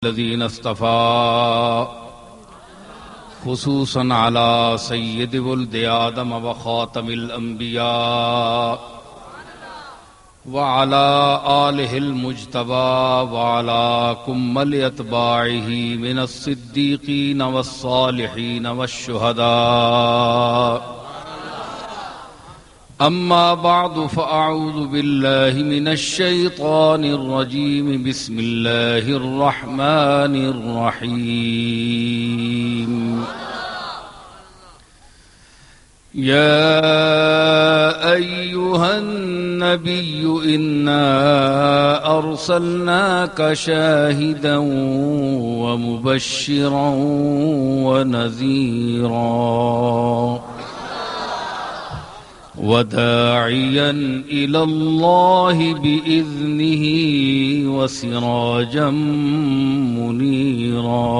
الذين اصطفى خصوصا على سيد ولد آدم وخاتم الأنبياء وعلى آله المجتبى وعلى كمل أتباعه من الصديقين والصالحين والشهداء. أما بعد فأعوذ بالله من الشيطان الرجيم. بسم الله الرحمن الرحيم. يا أيها النبي إنا أرسلناك شاهدا ومبشرا ونذيرا وداعيا إلى الله بإذنه وسراجا منيرا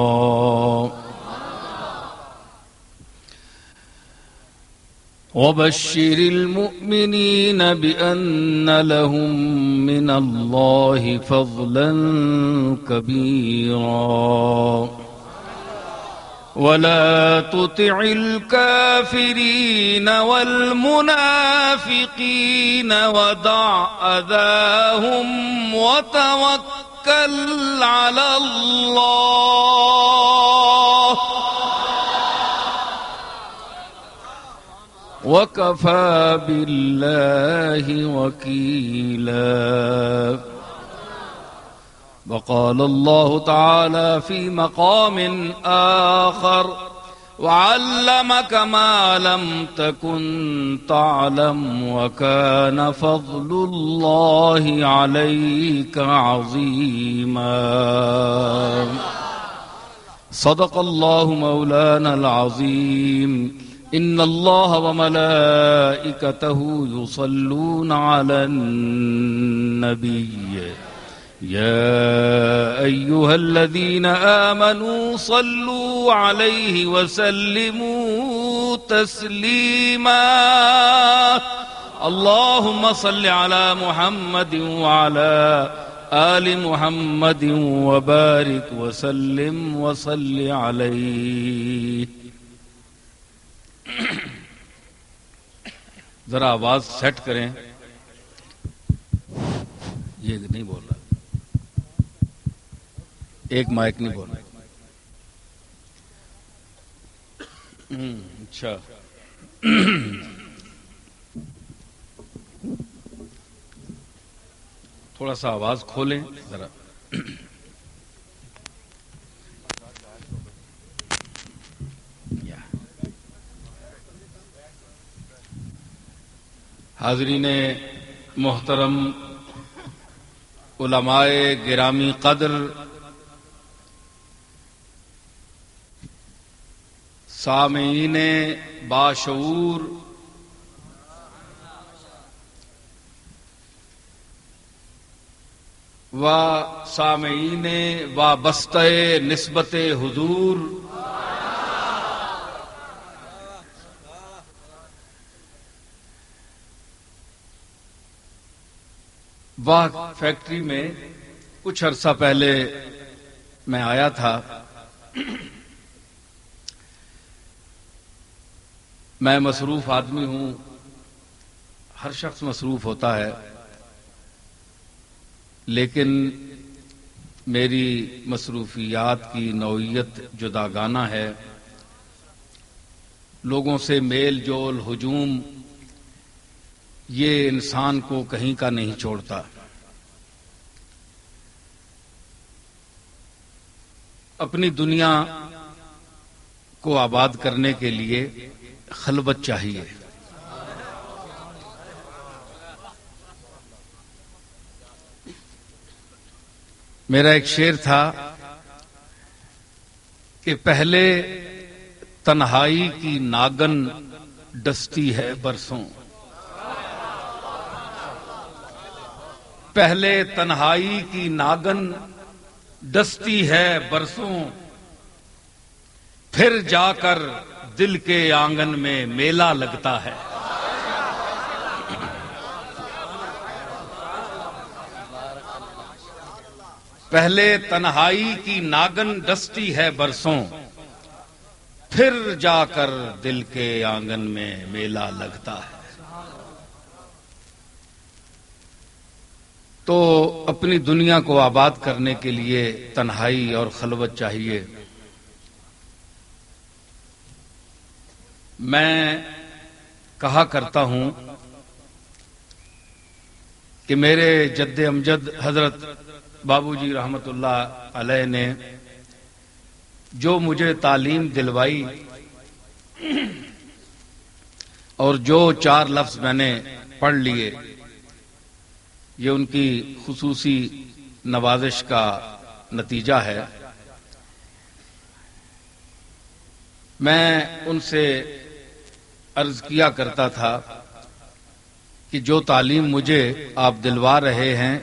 وبشر المؤمنين بأن لهم من الله فضلا كبيرا ولا تطع الكافرين والمنافقين ودع أذاهم وتوكل على الله وكفى بالله وكيلا. وقال الله تعالى في مقام آخر وعلمك ما لم تكن تعلم وكان فضل الله عليك عظيما. صدق الله مولانا العظيم. إن الله وملائكته يصلون على النبي يا أيها الذين آمنوا صلوا عليه وسلموا تسليما. اللهم صل على محمد وعلى آل محمد وبارك وسلم وصل عليه. ذرا آواز سیٹ کریں. یہ نہیں بول رہا, ایک مائک نہیں بول رہا. اچھا تھوڑا سا آواز کھولیں ذرا. حاضرین محترم, علماء گرامی قدر, سامعین باشعور, و سامعین وابستہ نسبت حضور, وہ فیکٹری میں کچھ عرصہ پہلے میں آیا تھا. میں مصروف آدمی ہوں, ہر شخص مصروف ہوتا ہے, لیکن میری مصروفیات کی نوعیت جداگانہ ہے. لوگوں سے میل جول, ہجوم, یہ انسان کو کہیں کا نہیں چھوڑتا. اپنی دنیا کو آباد کرنے کے لیے خلوت چاہیے. میرا ایک شعر تھا کہ پہلے تنہائی کی ناگن ڈستی ہے برسوں. پہلے تنہائی کی ناگن ڈستی ہے برسوں, پھر جا کر دل کے آنگن میں میلہ لگتا ہے. پہلے تنہائی کی ناگن ڈستی ہے برسوں، پھر جا کر دل کے آنگن میں میلہ لگتا ہے۔ تو اپنی دنیا کو آباد کرنے کے لیے تنہائی اور خلوت چاہیے۔ میں کہا کرتا ہوں کہ میرے جد امجد حضرت بابو جی رحمت اللہ علیہ نے جو مجھے تعلیم دلوائی اور جو 4 لفظ میں نے پڑھ لیے، یہ ان کی خصوصی نوازش کا نتیجہ ہے۔ میں ان سے عرض کیا کرتا تھا کہ جو تعلیم مجھے آپ دلوا رہے ہیں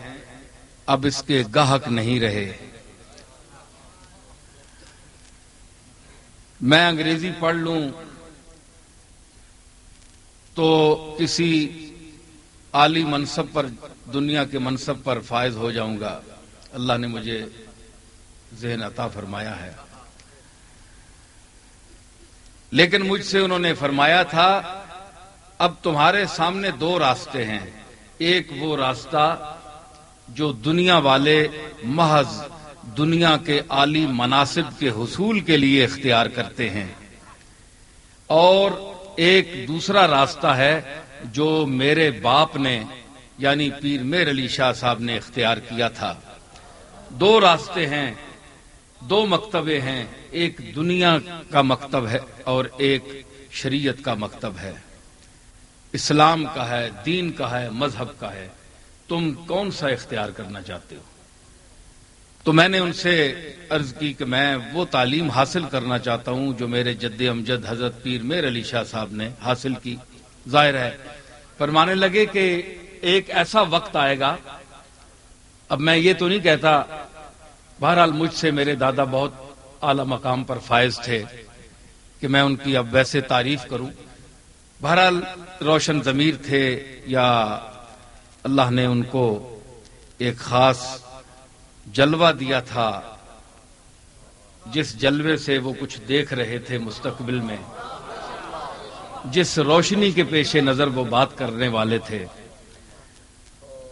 اب اس کے گاہک نہیں رہے۔ میں انگریزی پڑھ لوں تو کسی عالی منصب پر، دنیا کے منصب پر فائز ہو جاؤں گا، اللہ نے مجھے ذہن عطا فرمایا ہے۔ لیکن مجھ سے انہوں نے فرمایا تھا اب تمہارے سامنے 2 راستے ہیں، ایک وہ راستہ جو دنیا والے محض دنیا کے عالی مناصب کے حصول کے لیے اختیار کرتے ہیں، اور ایک دوسرا راستہ ہے جو میرے باپ نے یعنی پیر مہر علی شاہ صاحب نے اختیار کیا تھا۔ 2 راستے ہیں، 2 مکتبے ہیں، ایک دنیا کا مکتب ہے اور ایک شریعت کا مکتب ہے، اسلام کا ہے، دین کا ہے، مذہب کا ہے۔ تم کون سا اختیار کرنا چاہتے ہو؟ تو میں نے ان سے عرض کی کہ میں وہ تعلیم حاصل کرنا چاہتا ہوں جو میرے جد امجد حضرت پیر مہر علی شاہ صاحب نے حاصل کی۔ ظاہر ہے فرمانے لگے کہ ایک ایسا وقت آئے گا، اب میں یہ تو نہیں کہتا، بہرحال مجھ سے میرے دادا بہت اعلی مقام پر فائز تھے کہ میں ان کی اب ویسے تعریف کروں، بہرحال روشن ضمیر تھے یا اللہ نے ان کو ایک خاص جلوہ دیا تھا جس جلوے سے وہ کچھ دیکھ رہے تھے مستقبل میں، جس روشنی کے پیش نظر وہ بات کرنے والے تھے۔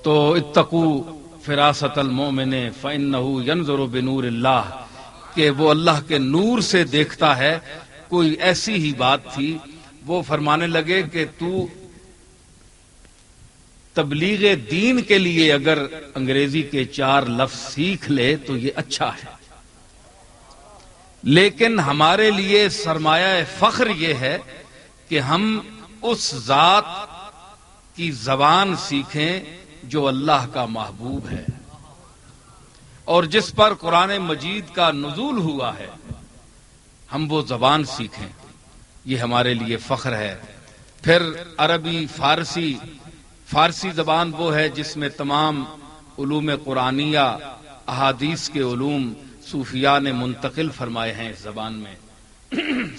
تو اتقوا فراست المؤمن فإنه ينظر بنور اللہ، کہ وہ اللہ کے نور سے دیکھتا ہے۔ کوئی ایسی ہی بات تھی، وہ فرمانے لگے کہ تو تبلیغ دین کے لیے اگر انگریزی کے 4 لفظ سیکھ لے تو یہ اچھا ہے، لیکن ہمارے لیے سرمایہ فخر یہ ہے کہ ہم اس ذات کی زبان سیکھیں جو اللہ کا محبوب ہے اور جس پر قرآن مجید کا نزول ہوا ہے، ہم وہ زبان سیکھیں، یہ ہمارے لیے فخر ہے۔ پھر عربی، فارسی زبان وہ ہے جس میں تمام علوم قرآنیہ، احادیث کے علوم صوفیاء نے منتقل فرمائے ہیں، اس زبان میں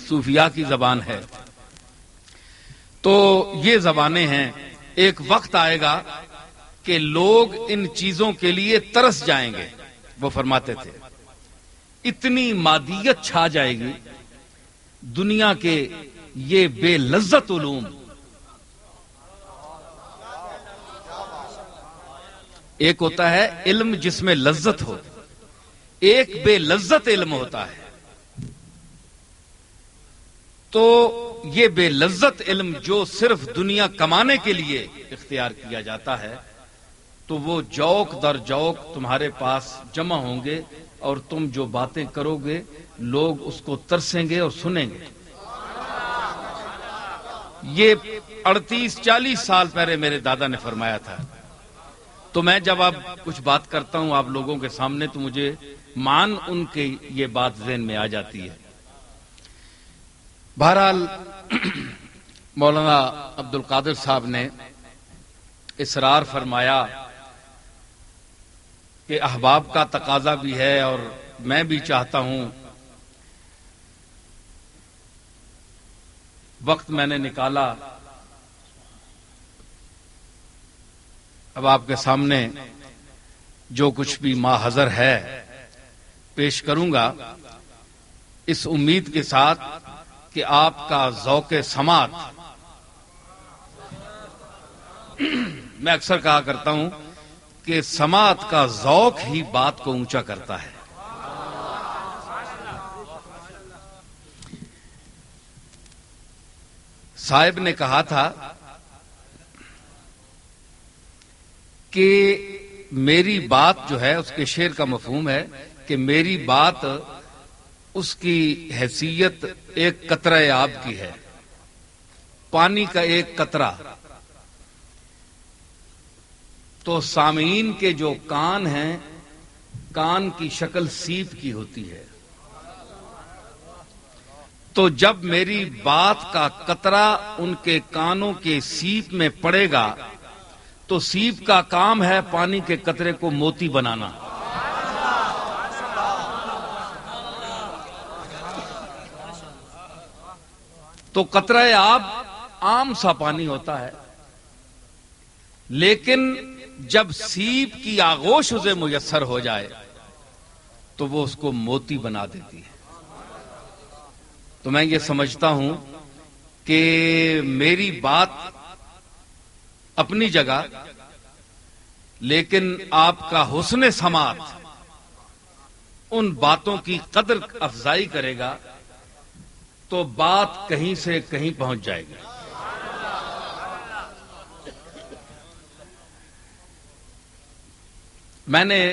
صوفیاء کی زبان ہے۔ تو یہ زبانیں ہیں، ایک وقت آئے گا کہ لوگ ان چیزوں کے لیے ترس جائیں گے۔ وہ فرماتے تھے اتنی مادیت چھا جائے گی، دنیا کے یہ بے لذت علوم، ایک ہوتا ہے علم جس میں لذت ہو، ایک بے لذت علم ہوتا ہے۔ تو یہ بے لذت علم جو صرف دنیا کمانے کے لیے اختیار کیا جاتا ہے، تو وہ جوک در جوک تمہارے پاس جمع ہوں گے اور تم جو باتیں کرو گے لوگ اس کو ترسیں گے اور سنیں گے۔ یہ 38-40 سال پہلے میرے دادا نے فرمایا تھا۔ تو میں جب اب کچھ بات کرتا ہوں آپ لوگوں کے سامنے تو مجھے مان ان کے یہ بات ذہن میں آ جاتی ہے۔ بہرحال مولانا عبد القادر صاحب نے اصرار فرمایا کہ احباب کا تقاضا بھی ہے اور میں بھی چاہتا ہوں، وقت میں نے نکالا، اب آپ کے سامنے جو کچھ بھی ماحضر ہے پیش کروں گا، اس امید کے ساتھ کہ آپ کا ذوق سماعت، میں اکثر کہا کرتا ہوں کہ سماعت کا ذوق ہی بات کو اونچا کرتا ہے۔ صاحب نے کہا تھا کہ میری بات جو ہے، اس کے شعر کا مفہوم ہے کہ میری بات اس کی حیثیت ایک قطرہ آب کی ہے، پانی کا ایک قطرہ۔ تو سامعین کے جو کان ہیں، کان کی شکل سیپ کی ہوتی ہے، تو جب میری بات کا قطرہ ان کے کانوں کے سیپ میں پڑے گا تو سیپ کا کام ہے پانی کے قطرے کو موتی بنانا۔ تو قطرہ آب عام سا پانی ہوتا ہے، لیکن جب سیپ کی آغوش اسے میسر ہو جائے تو وہ اس کو موتی بنا دیتی ہے۔ تو میں یہ سمجھتا ہوں کہ میری بات اپنی جگہ، لیکن آپ کا حسن سماعت ان باتوں کی قدر افزائی کرے گا تو بات کہیں سے کہیں پہنچ جائے گی۔ میں نے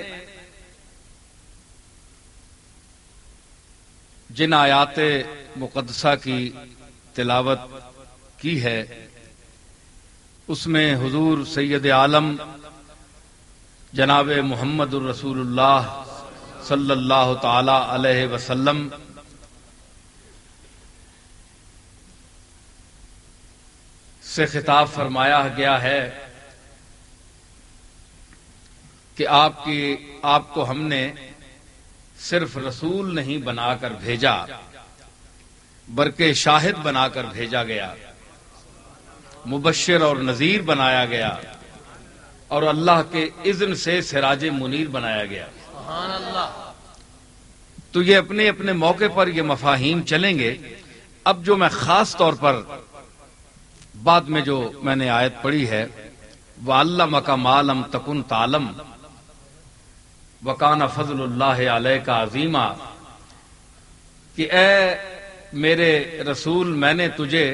جن آیات مقدسہ کی تلاوت کی ہے اس میں حضور سید عالم جناب محمد الرسول اللہ صلی اللہ تعالی علیہ وسلم سے خطاب فرمایا گیا ہے کہ آپ کو ہم نے صرف رسول نہیں بنا کر بھیجا بلکہ شاہد بنا کر بھیجا گیا، مبشر اور نذیر بنایا گیا، اور اللہ کے اذن سے سراج منیر بنایا گیا۔ سبحان اللہ۔ تو یہ اپنے اپنے موقع پر یہ مفاہیم چلیں گے۔ اب جو میں خاص طور پر بعد میں جو میں نے آیت پڑھی ہے، وَعَلَّمَكَ مَا لَمْ تَكُنْ تَعْلَمْ وَكَانَ فَضْلُ اللَّهِ عَلَيْكَ عَظِيمًا، کہ اے میرے رسول، میں نے تجھے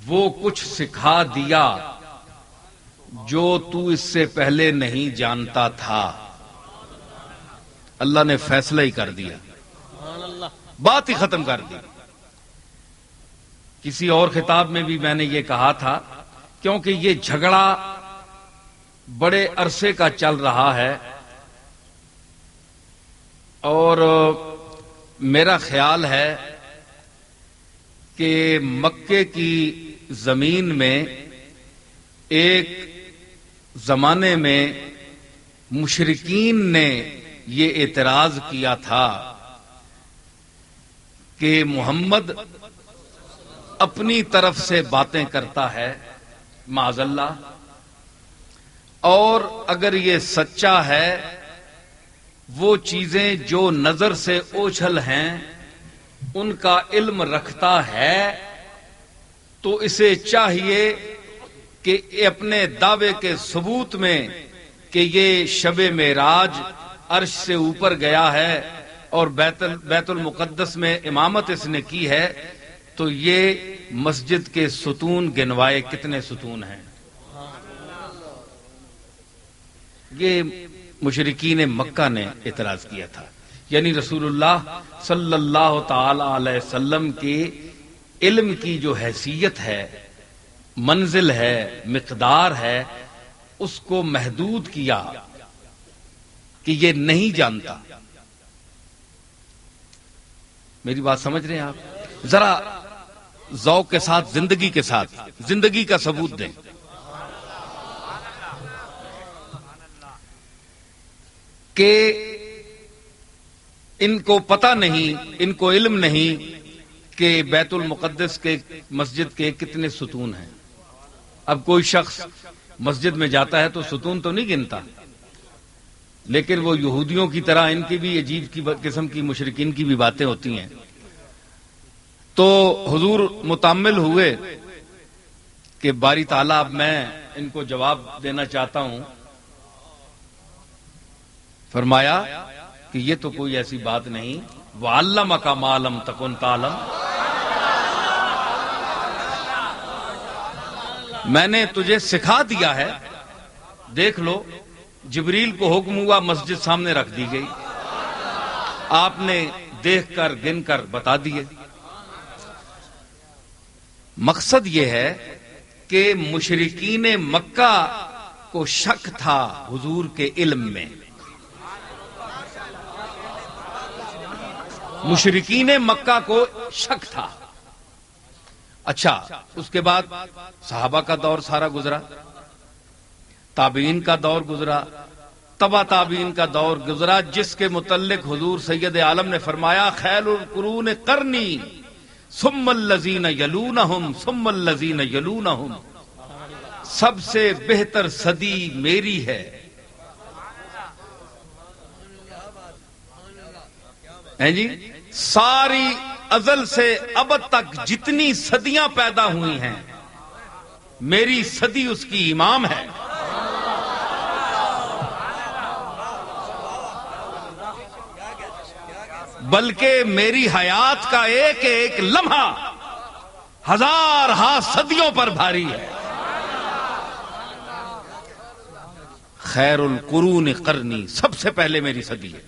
وہ کچھ سکھا دیا جو تو اس سے پہلے نہیں جانتا تھا۔ اللہ نے فیصلہ ہی کر دیا، بات ہی ختم کر دی۔ کسی اور خطاب میں بھی میں نے یہ کہا تھا، کیونکہ یہ جھگڑا بڑے عرصے کا چل رہا ہے، اور میرا خیال ہے کہ مکے کی زمین میں ایک زمانے میں مشرکین نے یہ اعتراض کیا تھا کہ محمد اپنی طرف سے باتیں کرتا ہے معاذ اللہ، اور اگر یہ سچا ہے، وہ چیزیں جو نظر سے اوجھل ہیں ان کا علم رکھتا ہے، تو اسے چاہیے کہ اپنے دعوے کے ثبوت میں کہ یہ شب معراج عرش سے اوپر گیا ہے اور بیت المقدس میں امامت اس نے کی ہے، تو یہ مسجد کے ستون گنوائے کتنے ستون ہیں۔ یہ مشرکین مکہ نے اعتراض کیا تھا، یعنی رسول اللہ صلی اللہ تعالی علیہ وسلم کے علم کی جو حیثیت ہے، منزل ہے، مقدار ہے، اس کو محدود کیا کہ یہ نہیں جانتا۔ میری بات سمجھ رہے ہیں آپ؟ ذرا ذوق کے ساتھ، زندگی کے ساتھ، زندگی کا ثبوت دیں۔ کہ ان کو پتہ نہیں، ان کو علم نہیں کہ بیت المقدس کے مسجد کے کتنے ستون ہیں۔ اب کوئی شخص مسجد میں جاتا ہے تو ستون تو نہیں گنتا، لیکن وہ یہودیوں کی طرح ان کی بھی عجیب کی قسم کی مشرکین کی بھی باتیں ہوتی ہیں. تو حضور متامل ہوئے کہ باری تعالیٰ اب میں ان کو جواب دینا چاہتا ہوں. فرمایا کہ یہ تو کوئی ایسی بات نہیں. وَعَلَّمَكَ مَا لَمْ تَكُنْ تَعْلَمْ، میں نے تجھے سکھا دیا ہے. دیکھ لو، جبریل کو حکم ہوا، مسجد سامنے رکھ دی گئی، آپ نے دیکھ کر گن کر بتا دیے. مقصد یہ ہے کہ مشرکین مکہ کو شک تھا حضور کے علم میں. مشرکین مکہ کو شک تھا. اچھا، اس کے بعد صحابہ کا دور سارا گزرا، تابعین کا دور گزرا، تبع تابعین کا دور گزرا، جس کے متعلق حضور سید عالم نے فرمایا خیر القرون قرنی ثم الذین یلونہم ثم الذین یلونہم، سب سے بہتر صدی میری ہے. ہیں جی، ساری ازل سے ابد تک جتنی صدیاں پیدا ہوئی ہیں، میری صدی اس کی امام ہے. بلکہ میری حیات کا ایک ایک لمحہ ہزار صدیوں پر بھاری ہے. خیر القرون قرنی، سب سے پہلے میری صدی ہے.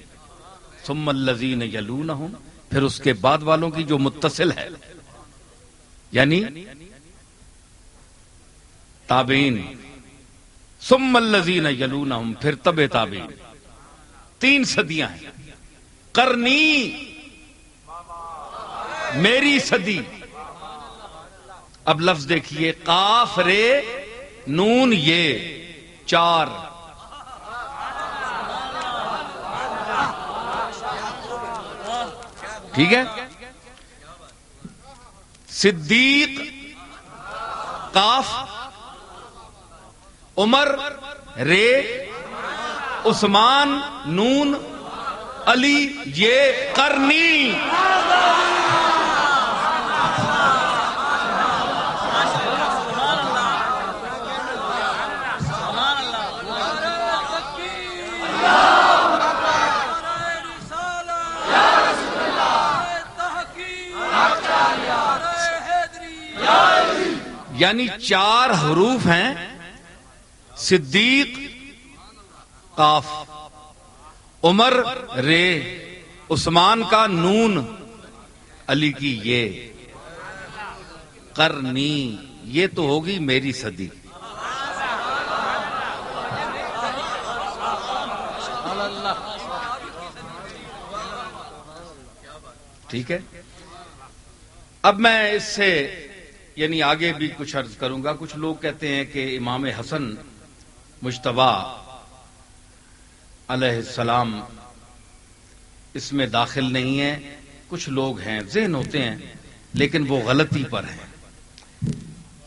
ثم الذین یلونہم، پھر اس کے بعد والوں کی جو متصل ہے، یعنی تابعین. ثم الذین یلونہم، پھر تبع تابعین. 3 صدیاں ہیں. قرنی، میری صدی. اب لفظ دیکھیے، قاف رے نون یہ 4. ٹھیک ہے. صدیق قاف، عمر رے، عثمان نون، علی یہ قرنی. یعنی 4 حروف ہیں. صدیق قاف، عمر رے، عثمان کا نون، علی کی یہ. قرنی، یہ تو ہوگی میری صدی. ٹھیک ہے. اب میں اس سے یعنی آگے بھی کچھ عرض کروں گا. کچھ لوگ کہتے ہیں کہ امام حسن مجتبی علیہ السلام اس میں داخل نہیں ہیں. کچھ لوگ ہیں، ذہن ہوتے ہیں، لیکن وہ غلطی پر ہیں.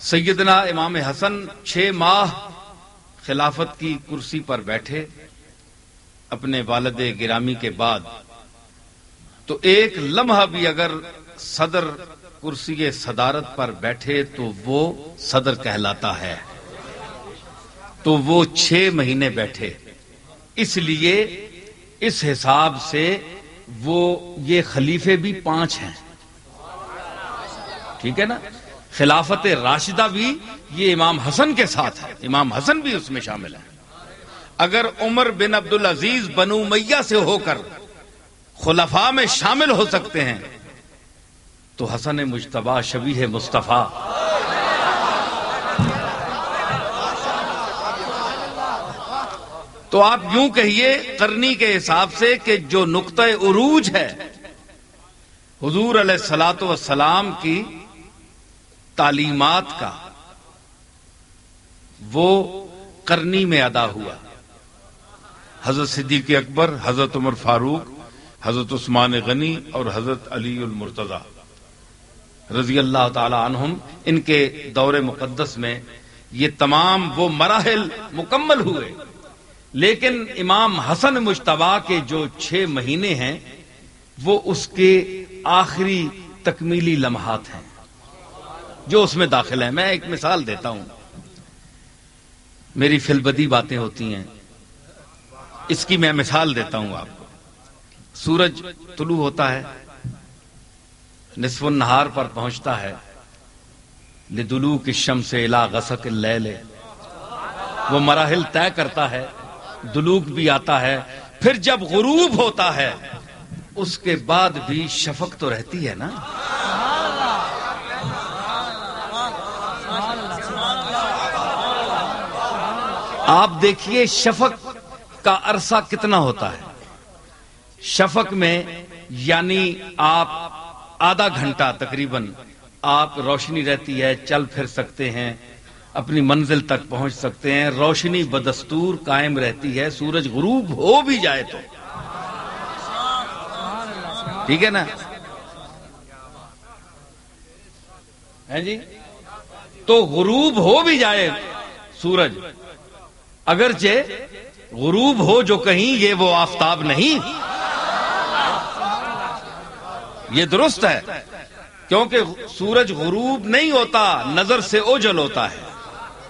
سیدنا امام حسن 6 ماہ خلافت کی کرسی پر بیٹھے اپنے والد گرامی کے بعد. تو ایک لمحہ بھی اگر صدر کرسی صدارت پر بیٹھے تو وہ صدر کہلاتا ہے. تو وہ 6 مہینے بیٹھے، اس لیے اس حساب سے وہ یہ خلیفے بھی 5 ہیں. ٹھیک ہے نا. خلافت راشدہ بھی یہ امام حسن کے ساتھ ہے، امام حسن بھی اس میں شامل ہے. اگر عمر بن عبدالعزیز بنو امیہ سے ہو کر خلفاء میں شامل ہو سکتے ہیں تو حسن مجتبی شبیہ مصطفیٰ. تو آپ یوں کہیے قرنی کے حساب سے کہ جو نقطہ عروج ہے حضور علیہ الصلوۃ والسلام کی تعلیمات کا، وہ قرنی میں ادا ہوا. حضرت صدیق اکبر، حضرت عمر فاروق، حضرت عثمان غنی اور حضرت علی المرتضی رضی اللہ تعالی عنہم، ان کے دور مقدس میں یہ تمام وہ مراحل مکمل ہوئے لیکن امام حسن مجتبی کے جو 6 مہینے ہیں وہ اس کے آخری تکمیلی لمحات ہیں جو اس میں داخل ہیں. میں ایک مثال دیتا ہوں. میری فلبدی باتیں ہوتی ہیں, اس کی میں مثال دیتا ہوں آپ کو. سورج طلوع ہوتا ہے, نصف النہار پر پہنچتا ہے, لدلوک الشمس الی غسق اللیل, وہ مراحل طے کرتا ہے, دلوک بھی آتا ہے, پھر جب غروب ہوتا ہے اس کے بعد بھی شفق تو رہتی ہے نا. آپ دیکھیے شفق کا عرصہ کتنا ہوتا ہے. شفق میں یعنی آپ آدھا گھنٹہ تقریباً آپ روشنی رہتی ہے, چل پھر سکتے ہیں, اپنی منزل تک پہنچ سکتے ہیں, روشنی بدستور قائم رہتی ہے. سورج غروب ہو بھی جائے تو ٹھیک ہے نا, ہے جی. تو غروب ہو بھی جائے سورج, اگرچہ غروب ہو جو کہیں یہ وہ آفتاب نہیں, یہ درست ہے, کیونکہ سورج غروب نہیں ہوتا, نظر سے اوجل ہوتا ہے.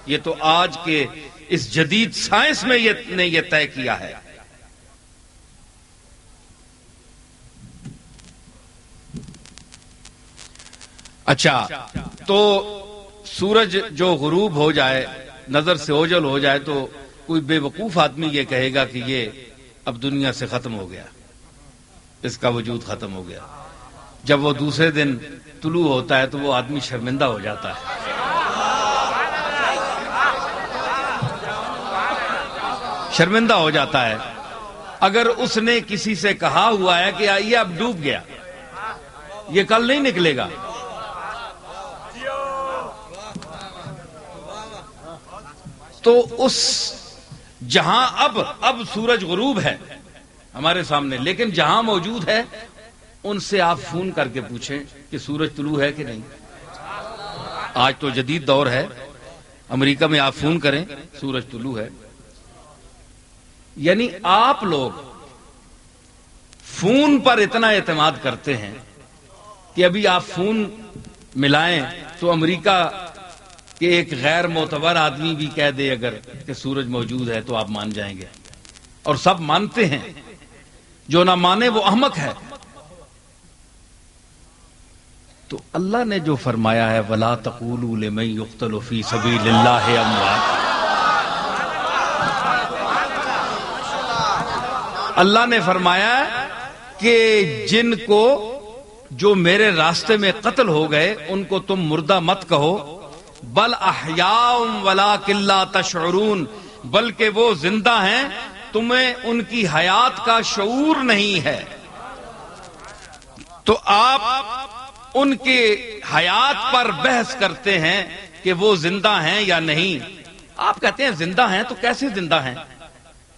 یہ تو آج کے اس جدید سائنس میں یہ طے کیا ہے. اچھا, تو سورج جو غروب ہو جائے, نظر سے اوجل ہو جائے, تو کوئی بے وقوف آدمی یہ کہے گا کہ یہ اب دنیا سے ختم ہو گیا, اس کا وجود ختم ہو گیا. جب وہ دوسرے دن طلوع ہوتا ہے تو وہ آدمی شرمندہ ہو جاتا ہے. شرمندہ ہو جاتا ہے. اگر اس نے کسی سے کہا ہوا ہے کہ یہ اب ڈوب گیا, یہ کل نہیں نکلے گا, تو اس جہاں اب سورج غروب ہے ہمارے سامنے, لیکن جہاں موجود ہے ان سے آپ فون کر کے پوچھیں کہ سورج طلوع ہے کہ نہیں. آج تو جدید دور ہے, امریکہ میں آپ فون کریں سورج طلوع ہے. یعنی آپ لوگ فون پر اتنا اعتماد کرتے ہیں کہ ابھی آپ فون ملائیں تو امریکہ کہ ایک غیر معتبر آدمی بھی کہہ دے اگر کہ سورج موجود ہے تو آپ مان جائیں گے, اور سب مانتے ہیں. جو نہ مانے وہ احمق ہے. تو اللہ نے جو فرمایا ہے وَلَا تَقُولُوا لِمَن يُقْتَلُ فِي سَبِيلِ اللَّهِ أَمْوَاتٌ, اللہ نے فرمایا کہ جن کو جو میرے راستے میں قتل ہو گئے ان کو تم مردہ مت کہو, بل احیاء ولکن لا تشعرون, بلکہ وہ زندہ ہیں تمہیں ان کی حیات کا شعور نہیں ہے. تو آپ ان کی حیات پر بحث کرتے ہیں کہ وہ زندہ ہیں یا نہیں. آپ کہتے ہیں زندہ ہیں, تو کیسے زندہ ہیں؟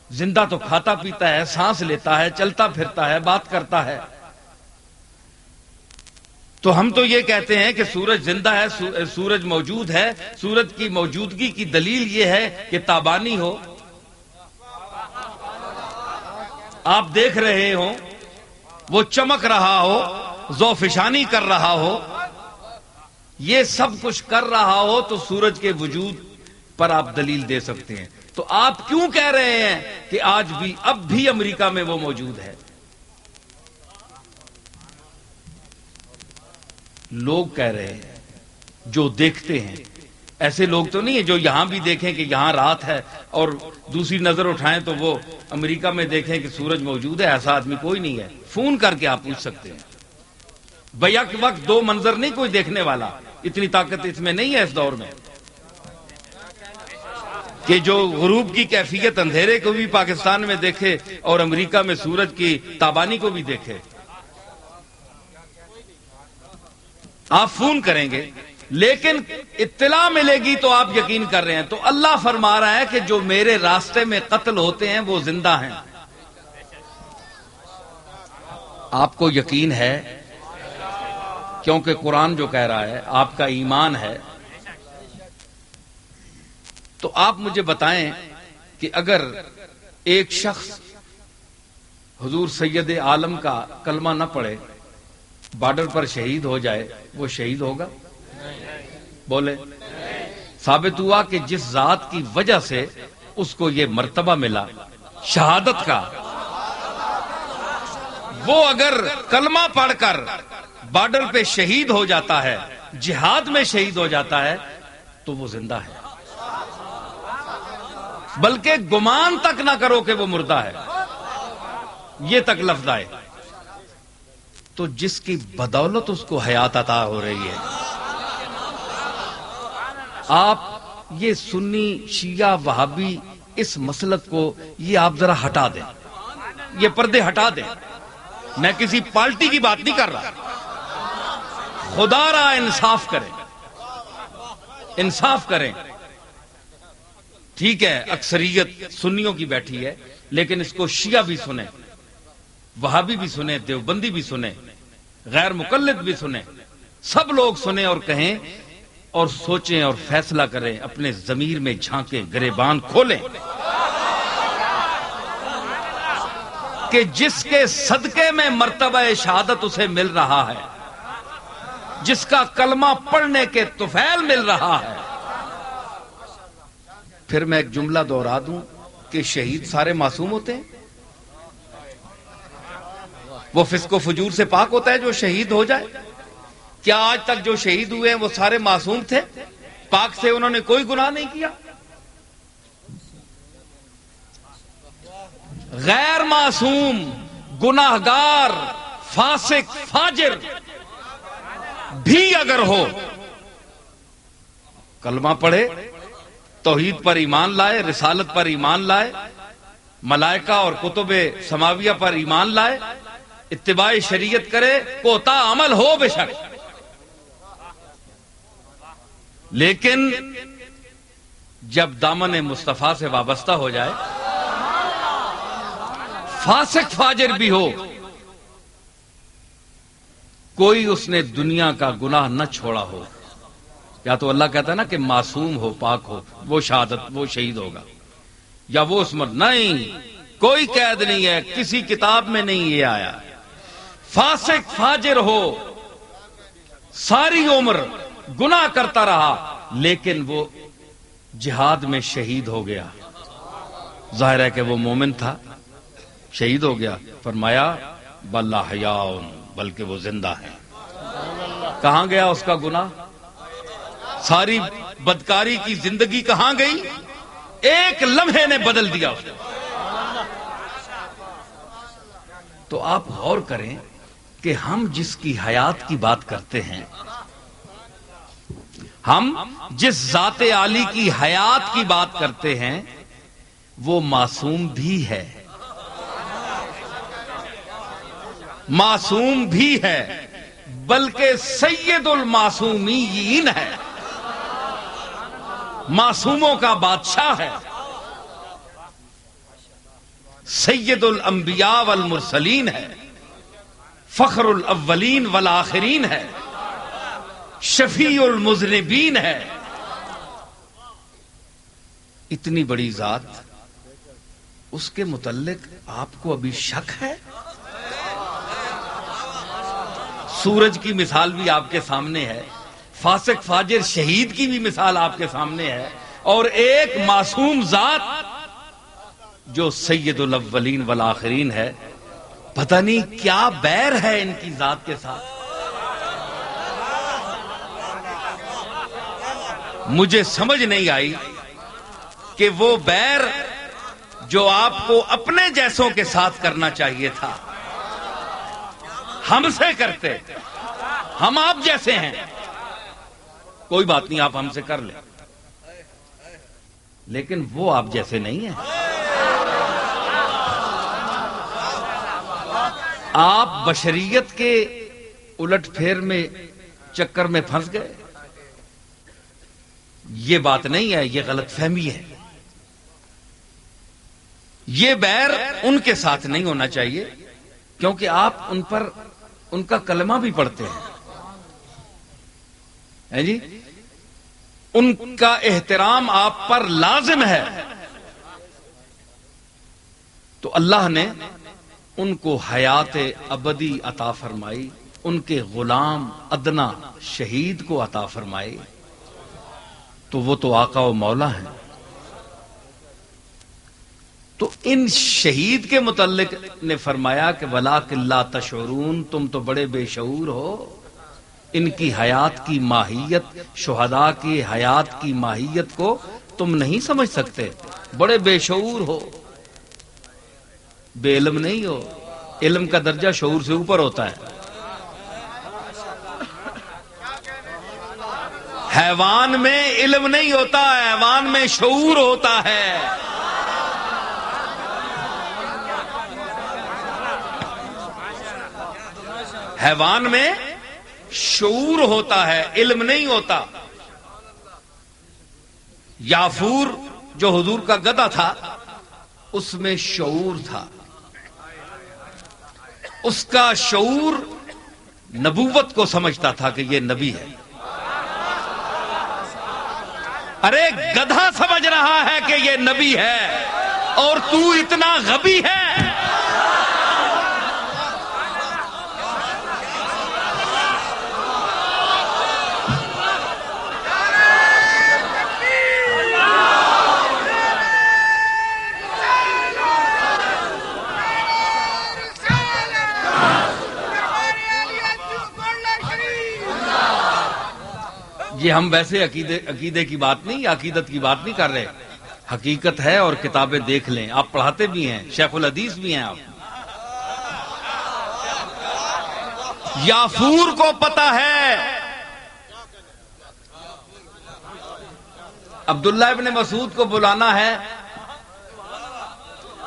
زندہ تو کھاتا پیتا ہے, سانس لیتا ہے, چلتا پھرتا ہے, بات کرتا ہے. تو ہم تو یہ کہتے ہیں کہ سورج زندہ ہے, سورج موجود ہے. سورج کی موجودگی کی دلیل یہ ہے کہ تابانی ہو, آپ دیکھ رہے ہو, وہ چمک رہا ہو, ذوفشانی کر رہا ہو, یہ سب کچھ کر رہا ہو, تو سورج کے وجود پر آپ دلیل دے سکتے ہیں. تو آپ کیوں کہہ رہے ہیں کہ آج بھی اب بھی امریکہ میں وہ موجود ہے؟ لوگ کہہ رہے ہیں جو دیکھتے ہیں. ایسے لوگ تو نہیں ہیں جو یہاں بھی دیکھیں کہ یہاں رات ہے اور دوسری نظر اٹھائیں تو وہ امریکہ میں دیکھیں کہ سورج موجود ہے. ایسا آدمی کوئی نہیں ہے. فون کر کے آپ پوچھ سکتے ہیں. بیک وقت دو منظر نہیں کوئی دیکھنے والا, اتنی طاقت اس میں نہیں ہے اس دور میں کہ جو غروب کی کیفیت اندھیرے کو بھی پاکستان میں دیکھے اور امریکہ میں سورج کی تابانی کو بھی دیکھے. آپ فون کریں گے لیکن اطلاع ملے گی تو آپ یقین کر رہے ہیں. تو اللہ فرما رہا ہے کہ جو میرے راستے میں قتل ہوتے ہیں وہ زندہ ہیں. آپ کو یقین ہے کیونکہ قرآن جو کہہ رہا ہے, آپ کا ایمان ہے. تو آپ مجھے بتائیں کہ اگر ایک شخص حضور سید عالم کا کلمہ نہ پڑھے، بارڈر پر شہید ہو جائے، وہ شہید ہوگا؟ بولے۔ ثابت ہوا کہ جس ذات کی وجہ سے اس کو یہ مرتبہ ملا شہادت کا، وہ اگر کلمہ پڑھ کر بارڈر پہ شہید ہو جاتا ہے، جہاد میں شہید ہو جاتا ہے، تو وہ زندہ ہے، بلکہ گمان تک نہ کرو کہ وہ مردہ ہے، یہ تک لفظ آئے۔ تو جس کی بدولت اس کو حیات عطا ہو رہی ہے، آپ یہ سنی شیعہ وہابی اس مسلک کو یہ آپ ذرا ہٹا دیں، یہ پردے ہٹا دیں۔ میں کسی پارٹی کی بات نہیں کر رہا، خدا را انصاف کریں، انصاف کریں۔ ٹھیک ہے اکثریت سنیوں کی بیٹھی ہے، لیکن اس کو شیعہ بھی سنیں، وہابی بھی سنیں، دیوبندی بھی سنیں، غیر مقلد بھی سنیں، سب لوگ سنیں اور کہیں اور سوچیں اور فیصلہ کریں، اپنے ضمیر میں جھانکیں، گریبان کھولیں کہ جس کے صدقے میں مرتبہ شہادت اسے مل رہا ہے، جس کا کلمہ پڑھنے کے طفیل مل رہا ہے۔ پھر میں ایک جملہ دوہرا دوں کہ شہید سارے معصوم ہوتے ہیں؟ وہ فسق و فجور سے پاک ہوتا ہے جو شہید ہو جائے؟ کیا آج تک جو شہید ہوئے ہیں وہ سارے معصوم تھے، پاک سے، انہوں نے کوئی گناہ نہیں کیا؟ غیر معصوم، گناہگار، فاسق، فاجر بھی اگر ہو، کلمہ پڑھے، توحید پر ایمان لائے، رسالت پر ایمان لائے، ملائکہ اور کتب سماویہ پر ایمان لائے، اتباع شریعت کرے، کوتا عمل ہو بے شک، لیکن جب دامن مصطفیٰ سے وابستہ ہو جائے، فاسق فاجر بھی ہو، کوئی اس نے دنیا کا گناہ نہ چھوڑا ہو، یا تو اللہ کہتا ہے نا کہ معصوم ہو، پاک ہو، وہ شہادت، وہ شہید ہوگا، یا وہ اس میں نہیں، کوئی قید نہیں ہے، کسی کتاب میں نہیں یہ آیا۔ فاسق فاجر ہو، ساری عمر گناہ کرتا رہا، لیکن وہ جہاد میں شہید ہو گیا، ظاہر ہے کہ وہ مومن تھا، شہید ہو گیا، فرمایا بل احیاء، بلکہ وہ زندہ ہے۔ کہاں گیا اس کا گناہ؟ ساری بدکاری کی زندگی کہاں گئی؟ ایک لمحے نے بدل دیا اس کو۔ تو آپ غور کریں کہ ہم جس کی حیات کی بات کرتے ہیں، ہم جس ذات عالی کی حیات کی بات کرتے ہیں، وہ معصوم بھی ہے، معصوم بھی ہے، بلکہ سید المعصومین ہے، معصوموں کا بادشاہ ہے، سید الانبیاء والمرسلین ہے، فخر الاولین والآخرین ہے، شفیع المذنبین ہے۔ اتنی بڑی ذات، اس کے متعلق آپ کو ابھی شک ہے؟ سورج کی مثال بھی آپ کے سامنے ہے، فاسق فاجر شہید کی بھی مثال آپ کے سامنے ہے، اور ایک معصوم ذات جو سید الاولین والآخرین ہے، پتہ نہیں کیا بیر ہے ان کی ذات کے ساتھ۔ مجھے سمجھ نہیں آئی کہ وہ بیر جو آپ کو اپنے جیسوں کے ساتھ کرنا چاہیے تھا، ہم سے کرتے، ہم آپ جیسے ہیں، کوئی بات نہیں آپ ہم سے کر لیں، لیکن وہ آپ جیسے نہیں ہیں۔ آپ بشریت کے الٹ پھیر میں چکر میں پھنس گئے، یہ بات نہیں ہے، یہ غلط فہمی ہے۔ یہ بیر ان کے ساتھ نہیں ہونا چاہیے، کیونکہ آپ ان پر ان کا کلمہ بھی پڑھتے ہیں جی، ان کا احترام آپ پر لازم ہے، تو اللہ نے ان کو حیات ابدی عطا فرمائی، ان کے غلام ادنا شہید کو عطا فرمائی، تو وہ تو آقا و مولا ہیں۔ تو ان شہید کے متعلق نے فرمایا کہ وَلَٰكِن لَا تَشْعُرُونَ، تم تو بڑے بے شعور ہو، ان کی حیات کی ماہیت، شہداء کی حیات کی ماہیت کو تم نہیں سمجھ سکتے، بڑے بے شعور ہو، بے علم نہیں ہو۔ علم کا درجہ شعور سے اوپر ہوتا ہے۔ حیوان میں علم نہیں ہوتا، حیوان میں شعور ہوتا ہے۔ حیوان میں شعور ہوتا ہے، علم نہیں ہوتا۔ یافور جو حضور کا گدھا تھا اس میں شعور تھا، اس کا شعور نبوت کو سمجھتا تھا کہ یہ نبی ہے۔ ارے گدھا سمجھ رہا ہے کہ یہ نبی ہے اور تو اتنا غبی ہے۔ یہ ہم ویسے عقیدے کی بات نہیں، عقیدت کی بات نہیں کر رہے، حقیقت ہے، اور کتابیں دیکھ لیں، آپ پڑھاتے بھی ہیں، شیخ الحدیث بھی ہیں آپ۔ یافور کو پتا ہے، عبداللہ ابن مسعود کو بلانا ہے،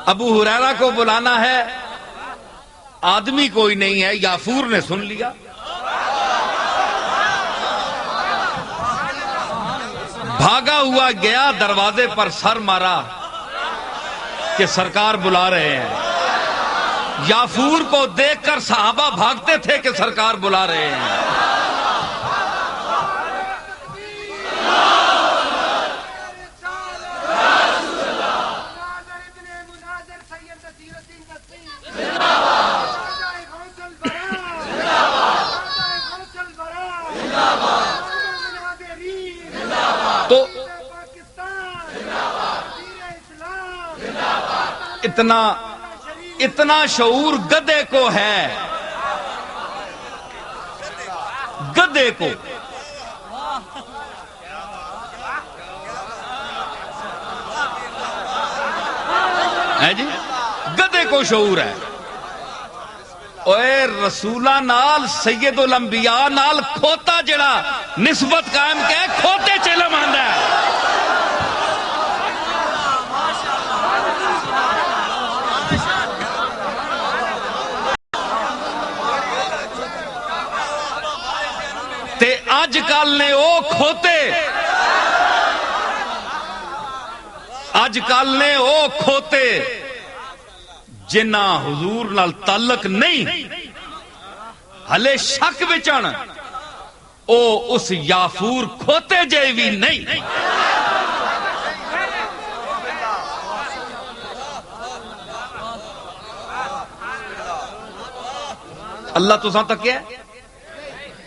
ابو ہریرہ کو بلانا ہے، آدمی کوئی نہیں ہے، یافور نے سن لیا۔ بھاگا ہوا گیا، دروازے پر سر مارا کہ سرکار بلا رہے ہیں۔ یافور کو دیکھ کر صحابہ بھاگتے تھے کہ سرکار بلا رہے ہیں۔ تو اتنا شعور گدھے کو ہے، گدھے کو۔ ہے جی، گدھے کو شعور ہے۔ اوے رسولہ نال، سید الانبیاء نال کھوتا جڑا نسبت قائم کہ کھوتے چلم آندا ہے۔ تے اج کل نے او کھوتے، اج کل نے او کھوتے جنہ حضور نال تعلق نہیں، ہلے شک وچن، او اس یافور کھوتے جے بھی نہیں۔ اللہ تو ساں تک کیا ہے؟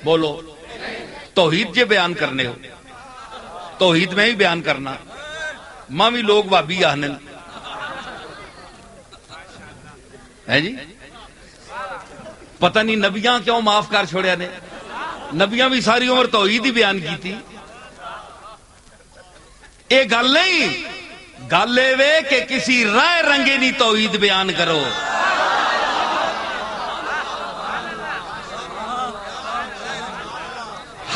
بولو، توحید جے بیان کرنے ہو، توحید میں ہی بیان کرنا، ماں بھی لوگ بابی آہنے ہے جی۔ پتہ نہیں نبیاں کیوں معاف کر چھوڑیا نے، نبیاں بھی ساری عمر توحید ہی بیان کی تھی۔ اے گل نہیں، گل اے کہ کسی رائے رنگے نہیں توحید بیان کرو۔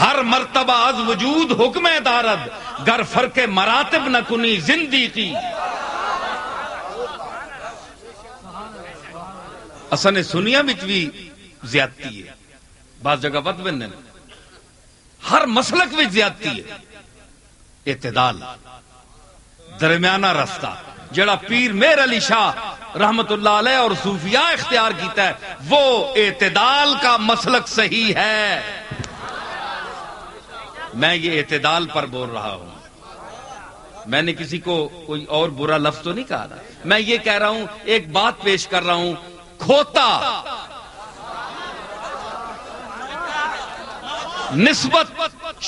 ہر مرتبہ از وجود حکم دارد، گر فرق مراتب نہ کنی زندگی۔ اصل نے سنیا بچ بھی زیادتی ہے، بعض جگہ بد بندن، ہر مسلک میں زیادتی ہے۔ اعتدال، درمیانہ رستہ، جڑا پیر مہر علی شاہ رحمت اللہ علیہ اور صوفیاء اختیار کیتا ہے، وہ اعتدال کا مسلک صحیح ہے۔ میں یہ اعتدال پر بول رہا ہوں۔ میں نے کسی کو کوئی اور برا لفظ تو نہیں کہا نا، میں یہ کہہ رہا ہوں، ایک بات پیش کر رہا ہوں، کھوتا نسبت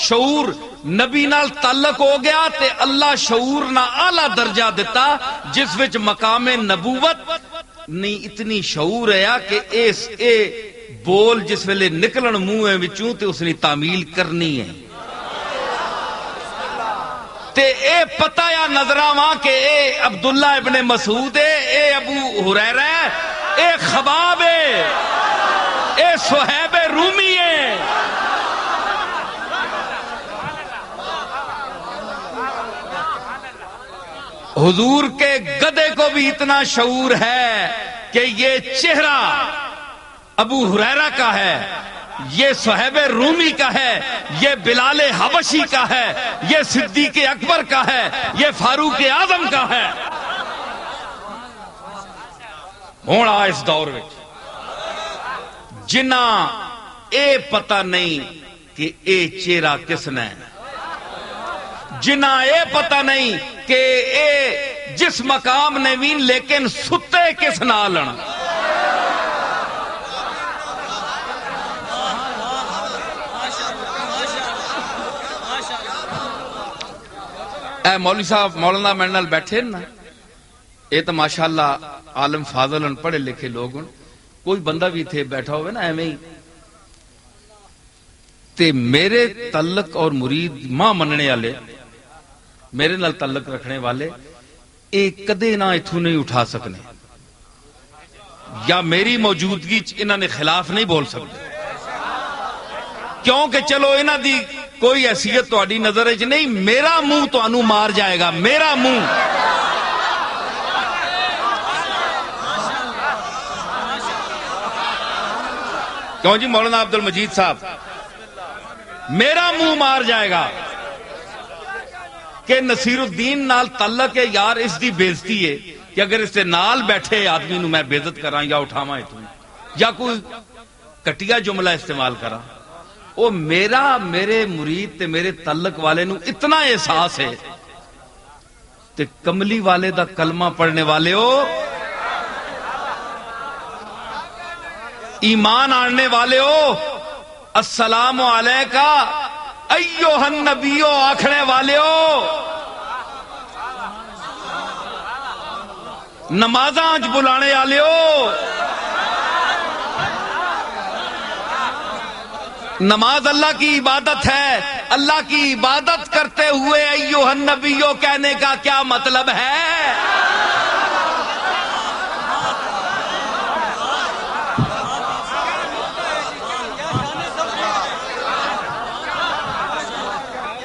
شعور نبی نال تعلق ہو گیا تے اللہ شعور نہ اعلی درجہ دیتا جس وچ مقام نبوت نہیں اتنی شعور ہے کہ اے بول جس ویلے نکلن منہ وچوں تے اس نے تعمیل کرنی ہے تے اے پتہ یا نظراں کہ اے عبداللہ ابن مسعود ہے، اے ابو ہریرہ ہے، اے خباب ہے، اے صہیب رومی ہے۔ حضور کے گدھے کو بھی اتنا شعور ہے کہ یہ چہرہ ابو ہریرہ کا ہے، یہ صہیب رومی کا ہے، یہ بلال حبشی کا ہے، یہ صدیق اکبر کا ہے، یہ فاروق اعظم کا ہے۔ ہونا اس دور میں جنہ اے پتہ نہیں کہ اے چہرہ کس نے، جنہ اے پتہ نہیں کہ اے جس مقام نے بھی لیکن ستے کس نالن۔ اے مولوی صاحب مولانا میرے نال بیٹھے نا، یہ تو ماشاءاللہ عالم فاضل ان پڑھے لکھے لوگ ان، کوئی بندہ بھی تھے بیٹھا ہوئے نا ایویں ہی تے میرے تعلق اور مرید ماں مننے والے، میرے نال تعلق رکھنے والے ایک کدے نہ اتھوں نہیں اٹھا سکنے یا میری موجودگی انہوں نے خلاف نہیں بول سکتے، کیونکہ چلو انہوں دی کوئی حیثیت تہاڈی نظر وچ نہیں، میرا منہ تانوں مار جائے گا، میرا منہ۔ کیوں جی مولانا عبد المجید صاحب، میرا منہ مار جائے گا کہ نصیر الدین نال تعلق ہے یار، اس دی بےزتی ہے کہ اگر اس سے نال بیٹھے آدمی نو میں بےزت کراں یا اٹھاواں اتوں یا کوئی کٹیا جملہ استعمال کراں، وہ میرے مرید تے میرے تعلق والے نو اتنا احساس ہے تے کملی والے دا کلمہ پڑھنے والے ہو، ایمان آنے والے ہو، السلام علیکہ ایوہ النبیو آکھنے والے ہو، نمازاں اج بلانے والے ہو، نماز اللہ کی عبادت ہے، اللہ کی عبادت کرتے ہوئے ایوہ النبیو کہنے کا کیا مطلب ہے؟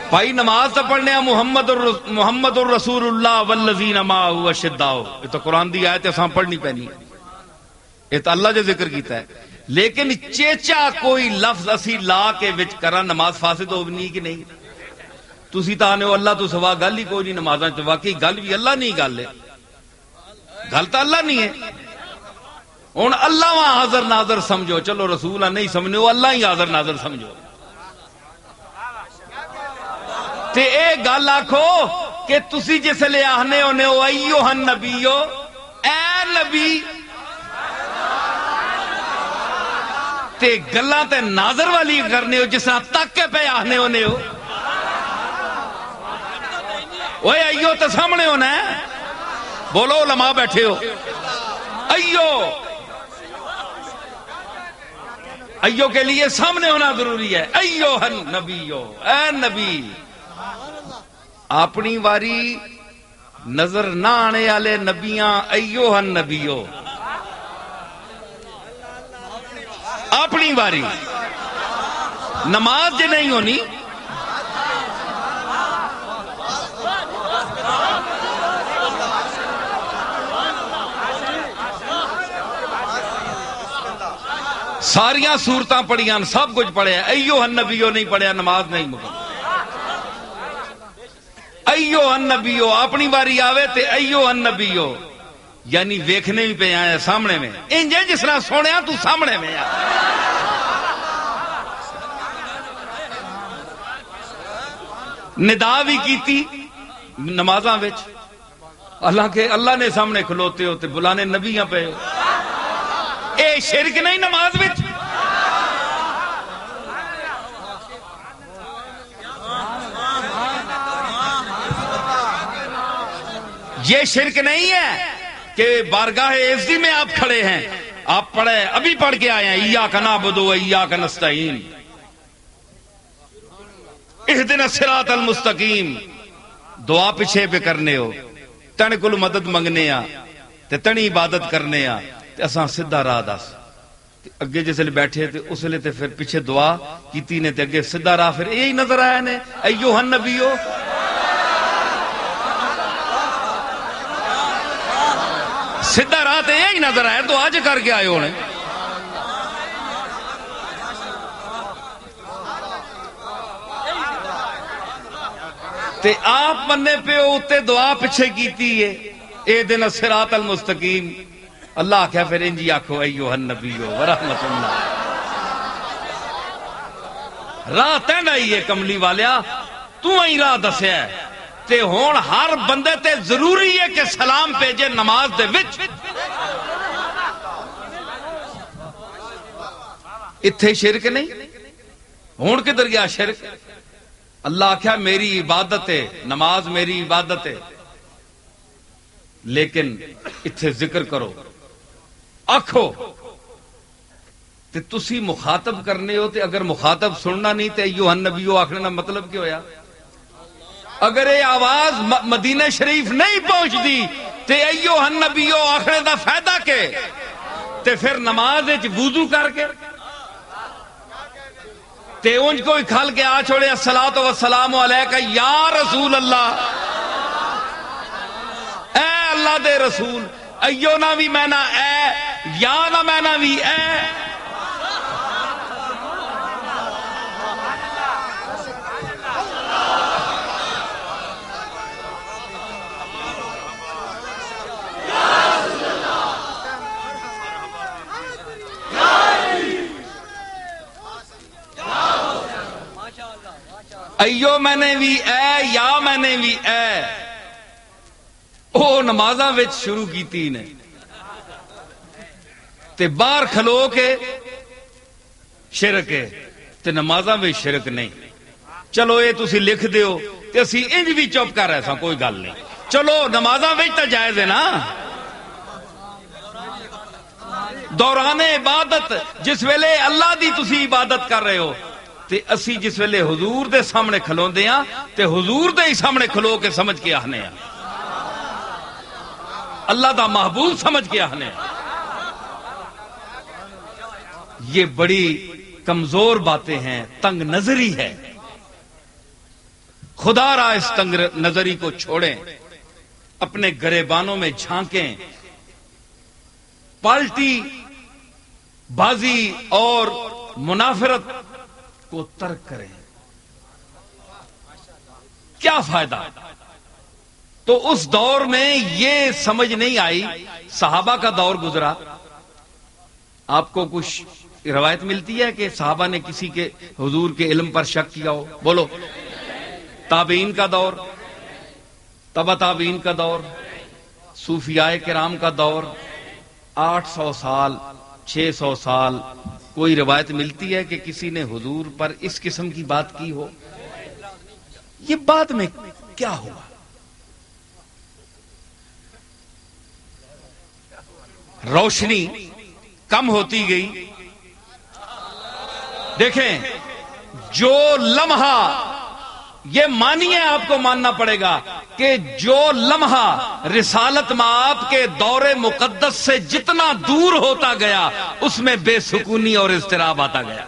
بھائی نماز تو پڑھنے ہیں محمد الرسول اللہ والذین معہ اشداء، یہ تو قرآن دی آیت اساں پڑھنی پینی، یہ تو اللہ جو ذکر کیتا ہے، لیکن چیچا کوئی لفظ اسی لا کے وچ کرا نماز فاسد ہو نہیں کہ نہیں؟ تسی تو آنے ہو اللہ تو سوا گل ہی کوئی نہیں نمازاں چ، واقعی گل بھی اللہ نہیں گل ہے، گل تو اللہ نہیں ہے، ہن اللہ وہاں حاضر ناظر سمجھو، چلو رسول نہیں سمجھو، اللہ ہی حاضر ناظر سمجھو تے اے گل آکھو کہ تسی جس لے آہنے ہونے ہو ایوہ النبیو، اے نبی، تے گلاں تے ناظر والی کرنے ہو جس طرح تک کے پہ آہنے ہونے ہو، اوے ایو تے سامنے ہونا ہے، بولو علماء بیٹھے ہو، ایو کے لیے سامنے ہونا ضروری ہے، ایوہ النبیو، اے نبی، اپنی واری نظر نہ آنے والے نبیاں ایوہ النبیو، اپنی واری نماز جے نہیں ہونی، ساریاں صورتاں پڑھیاں سب کچھ پڑھیا، ایوہ النبیو نہیں پڑھیا، نماز نہیں مکمل، ایوہ النبیو اپنی باری آوے تے ایوہ النبیو یعنی ویکھنے بھی پہ آیا سامنے میں، انجے جس طرح سونیا تو سامنے میں آ، ندا بھی کیتی نمازاں وچ حالانکہ اللہ نے سامنے کھلوتے ہو تے بلانے نبیاں پہ اے شرک نہیں نماز وچ؟ یہ شرک نہیں ہے کہ بارگاہ عزتی میں آپ کھڑے ہیں، آپ پڑھے ابھی پڑھ کے آئے ہیں ایاک نعبد و ایاک نستعین اہدنا الصراط المستقیم، دعا پیچھے پہ کرنے ہو، تن کول مدد منگنے آ تے تنی عبادت کرنے آ تے اساں سیدھا راہ دس اگے جس لے بیٹھے تے اس لے تے پھر پیچھے دعا کیتی نے تے اگے سیدھا راہ پھر یہی نظر آیا نے ایھا النبیو سیدھا راہ تے یہی نظر آیا تو آج کر کے آئے ہونے تے آپ مننے پہ ہوتے دعا پیچھے کیتی ہے اے دن الصراط المستقیم اللہ کیا پھر انجی آکھو ایھا النبیو ورحمت اللہ راہ تینڈا ہی ہے کملی والیا تو ہی راہ دسیا ہے تے ہون ہر بندے تے ضروری ہے کہ سلام بھیجے نماز دے وچ اتھے شرک نہیں ہون کدھر گیا شرک اللہ کیا میری عبادت ہے نماز میری عبادت ہے لیکن اتھے ذکر کرو آکھو تے تسی مخاطب کرنے ہو تے اگر مخاطب سننا نہیں تے ایھا النبیو آکھنے کا مطلب کیا ہویا اگر یہ آواز مدینہ شریف نہیں پہنچتی تے ایھا النبیو آخرے دا فائدہ کے تے پھر نماز وچ وضو کر کے تے انج کوئی کھل کے آ چھوڑے الصلاۃ والسلام علیکہ یا رسول اللہ اے اللہ دے رسول ایھا نہ بھی میں نہ اے یا نہ میں نہ بھی اے ایو میں نے بھی اے یا میں نے بھی اے او نمازاں وچ شروع کیتی نے تے باہر کھلو کے شرک ہے تے نمازاں وچ شرک نہیں چلو اے تسی لکھ دیو تے اسی انج بھی چپ کر رہے ساں کوئی گل نہیں چلو نمازاں وچ تے جائز ہے نا دوران عبادت جس ویلے اللہ دی تسی عبادت کر رہے ہو تے اسی جس ویلے حضور دے سامنے کھلوندے ہاں تے حضور دے ہی سامنے کھلو کے سمجھ کے آنے ہاں اللہ دا محبوب سمجھ کے آنے ہاں یہ بڑی کمزور باتیں ہیں تنگ نظری ہے خدا را اس تنگ نظری کو چھوڑیں اپنے گریبانوں میں جھانکیں پالٹی بازی اور منافرت کو ترک کریں کیا فائدہ تو اس دور میں یہ سمجھ نہیں آئی صحابہ کا دور گزرا آپ کو کچھ روایت ملتی ہے کہ صحابہ نے کسی کے حضور کے علم پر شک کیا ہو بولو تابعین کا دور تبع تابعین کا دور صوفیاء کرام کا دور 800 سال 600 سال کوئی روایت ملتی ہے کہ کسی نے حضور پر اس قسم کی بات کی ہو یہ بعد میں کیا ہوا روشنی کم ہوتی گئی دیکھیں جو لمحہ یہ مانیے آپ کو ماننا پڑے گا کہ جو لمحہ رسالت مآب کے دور مقدس سے جتنا دور ہوتا گیا اس میں بے سکونی اور اضطراب آتا گیا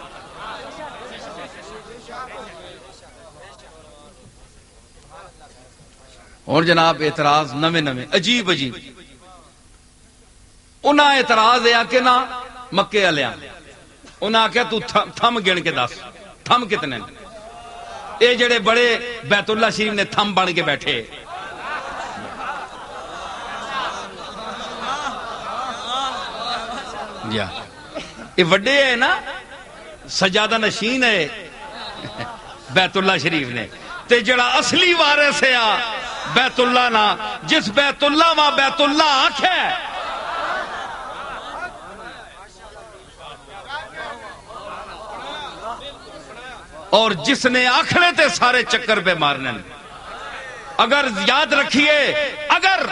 اور جناب اعتراض نویں نویں عجیب عجیب انہاں اعتراض ہے کہ نہ مکے والے انہاں کہ تو تھم گن کے دس تھم کتنے اے جڑے بڑے بیت اللہ شریف نے تھم بن کے بیٹھے یہ وڈے ہے نا سجادہ نشین ہے بیت اللہ شریف نے تے جڑا اصلی وارث ہے بیت اللہ نہ، جس بیت اللہ وہاں بیت اللہ آنکھ ہے. اور جس نے آکھڑے تے سارے چکر پہ مارنے. اگر یاد رکھیے، اگر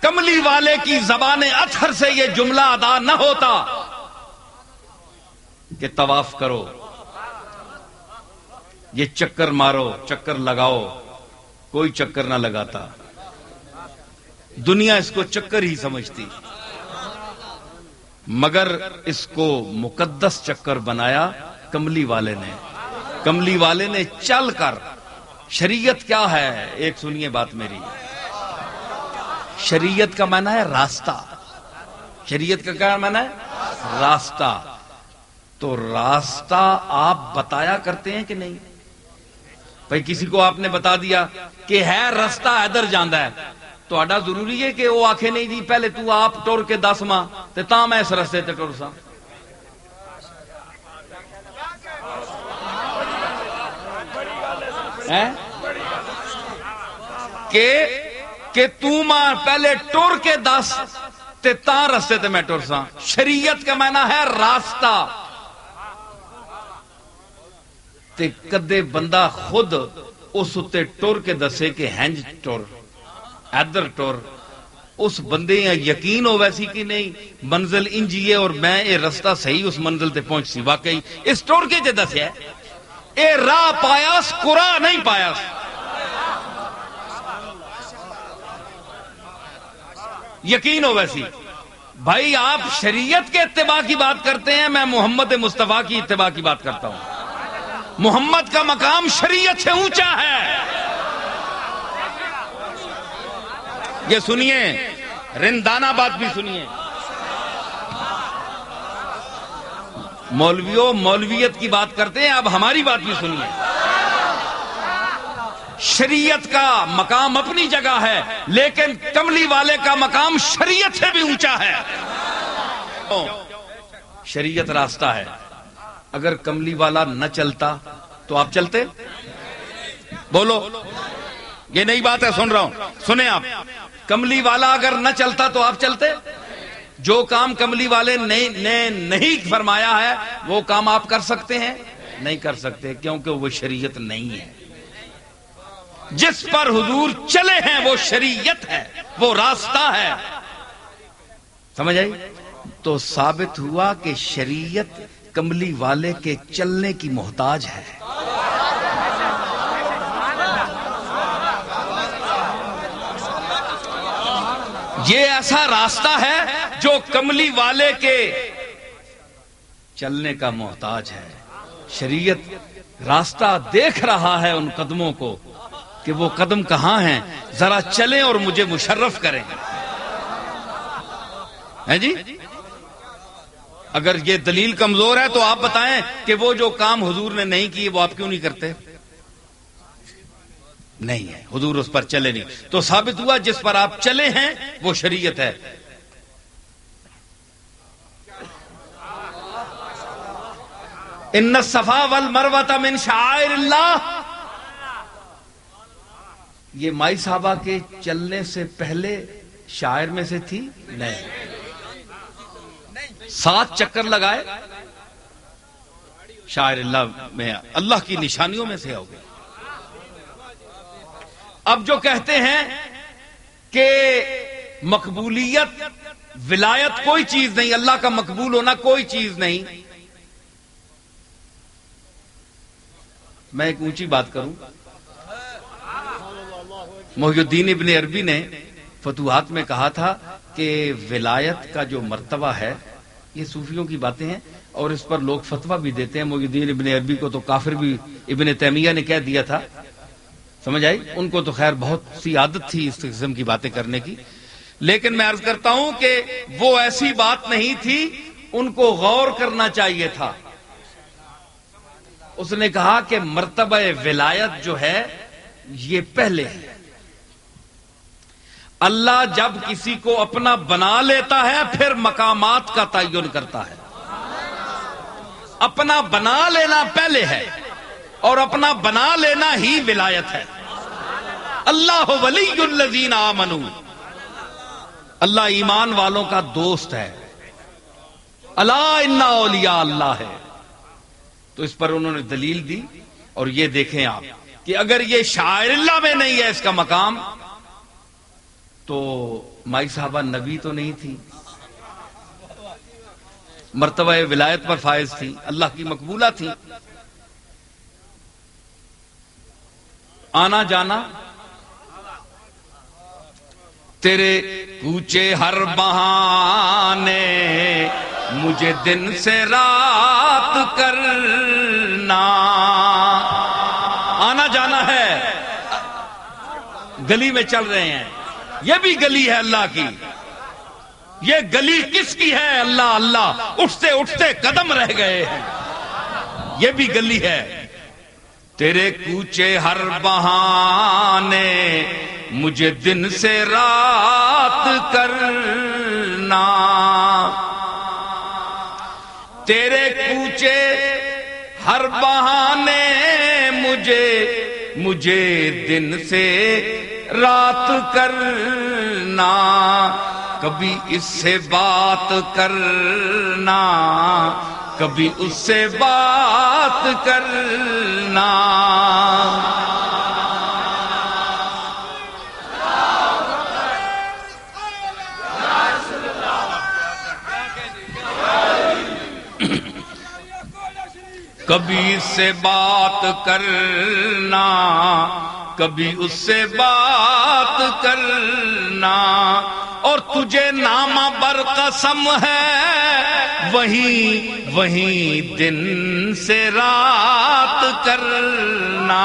کملی والے کی زبان اطہر سے یہ جملہ ادا نہ ہوتا کہ طواف کرو، یہ چکر مارو، چکر لگاؤ، کوئی چکر نہ لگاتا. دنیا اس کو چکر ہی سمجھتی، مگر اس کو مقدس چکر بنایا کملی والے نے. کملی والے نے چل کر، شریعت کیا ہے ایک سنیے بات میری، شریعت کا معنی ہے راستہ. شریعت کا کیا معنی ہے؟ راستہ. تو راستہ آپ بتایا کرتے ہیں کہ نہیں؟ بھئی کسی کو آپ نے بتا دیا کہ ہے راستہ ادھر جاندہ ہے، تو اڈا ضروری ہے کہ وہ آنکھیں نہیں دی پہلے تو آپ ٹور کے 10 ماہ تے تاں میں اس رستے تے ٹور سا. کہ تو ماں پہلے ٹور کے 10 تے تاں رستے تے میں ٹور سا. شریعت کا معنی ہے راستہ. تے کدے بندہ خود اس اتے ٹور کے دسے کہ ہنج ٹور ادھر ٹور، اس بندے یقین ہو ویسی کہ نہیں منزل انجیے اور میں یہ رستہ صحیح اس منزل تے پہنچ سی. واقعی اس ٹور کے دسے اے راہ پایاس قرآن نہیں پایاس. یقین ہو ویسی. بھائی آپ شریعت کے اتباع کی بات کرتے ہیں، میں محمد مصطفیٰ کی اتباع کی بات کرتا ہوں. محمد کا مقام شریعت سے اونچا ہے. یہ سنیے، رندانہ بات بھی سنیے. مولویوں مولویت کی بات کرتے ہیں، اب ہماری بات بھی سنیے. شریعت کا مقام اپنی جگہ ہے، لیکن کملی والے کا مقام شریعت سے بھی اونچا ہے. شریعت راستہ ہے. اگر کملی والا نہ چلتا تو آپ چلتے؟ بولو، یہ نئی بات ہے، سن رہا ہوں، سنیں آپ. کملی والا اگر نہ چلتا تو آپ چلتے؟ جو کام کملی والے نے نہیں فرمایا ہے وہ کام آپ کر سکتے ہیں؟ نہیں کر سکتے، کیونکہ وہ شریعت نہیں ہے. جس پر حضور چلے ہیں وہ شریعت ہے، وہ راستہ ہے. سمجھ آئی؟ تو ثابت ہوا کہ شریعت کملی والے کے چلنے کی محتاج ہے. یہ ایسا راستہ ہے جو کملی والے کے چلنے کا محتاج ہے. شریعت راستہ دیکھ رہا ہے ان قدموں کو کہ وہ قدم کہاں ہیں، ذرا چلیں اور مجھے مشرف کریں. ہیں جی؟ اگر یہ دلیل کمزور ہے تو آپ بتائیں کہ وہ جو کام حضور نے نہیں کیے وہ آپ کیوں نہیں کرتے؟ نہیں ہے، حضور اس پر چلے نہیں. تو ثابت ہوا جس پر آپ چلے ہیں وہ شریعت ہے. ان الصفا والمروہ من شعائر اللہ. یہ مائی صاحبہ کے چلنے سے پہلے شاعر میں سے تھی؟ نہیں. 7 چکر لگائے شاعر اللہ میں، اللہ کی نشانیوں میں سے ہو گئے. اب جو کہتے ہیں کہ مقبولیت ولایت کوئی چیز نہیں، اللہ کا مقبول ہونا کوئی چیز نہیں. میں ایک اونچی بات کروں. محی الدین ابن عربی نے فتوحات میں کہا تھا کہ ولایت کا جو مرتبہ ہے، یہ صوفیوں کی باتیں ہیں اور اس پر لوگ فتویٰ بھی دیتے ہیں. محی الدین ابن عربی کو تو کافر بھی ابن تیمیہ نے کہہ دیا تھا. سمجھ آئی؟ ان کو تو خیر بہت سی عادت تھی اس قسم کی باتیں کرنے کی، لیکن میں عرض کرتا ہوں کہ وہ ایسی بات نہیں تھی، ان کو غور کرنا چاہیے تھا. اس نے کہا کہ مرتبہ ولایت جو ہے یہ پہلے ہے. اللہ جب کسی کو اپنا بنا لیتا ہے پھر مقامات کا تعین کرتا ہے. اپنا بنا لینا پہلے ہے اور اپنا بنا لینا ہی ولایت ہے. اللہ ولی الذین آمنوا، اللہ ایمان والوں کا دوست ہے. الا ان اولیاء اللہ ہے. تو اس پر انہوں نے دلیل دی. اور یہ دیکھیں آپ کہ اگر یہ شاعر اللہ میں نہیں ہے اس کا مقام، تو مائی صاحبہ نبی تو نہیں تھی، مرتبہ ولایت پر فائز تھی، اللہ کی مقبولہ تھی. آنا جانا تیرے کوچے ہر بہانے، مجھے دن سے رات کرنا. آنا جانا ہے، گلی میں چل رہے ہیں، یہ بھی گلی ہے اللہ کی. یہ گلی کس کی ہے؟ اللہ اللہ، اٹھتے اٹھتے قدم رہ گئے ہیں، یہ بھی گلی ہے. تیرے کوچے ہر بہانے، مجھے دن سے رات کرنا. تیرے کوچے ہر بہانے، مجھے دن سے رات کرنا. کبھی اس سے بات کرنا، کبھی اس سے بات کرنا. کبھی اس سے بات کرنا، کبھی اس سے بات کرنا. اور تجھے نامہ بر قسم ہے، وہیں دن سے رات کرنا.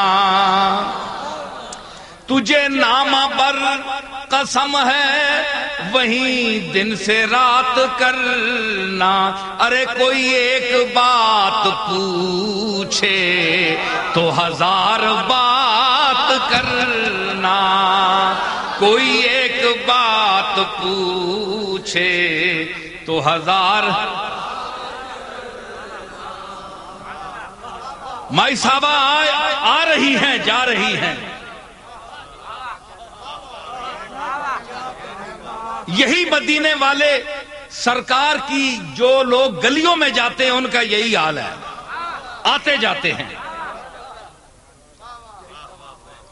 تجھے نامہ بر قسم ہے، وہیں دن سے رات کرنا. ارے کوئی ایک بات پوچھے تو ہزار بات کرنا. کوئی ایک بات پوچھے تو ہزار. مائی صاحبہ آ رہی ہیں، جا رہی ہیں. یہی مدینے والے سرکار کی جو لوگ گلیوں میں جاتے ہیں ان کا یہی حال ہے، آتے جاتے ہیں.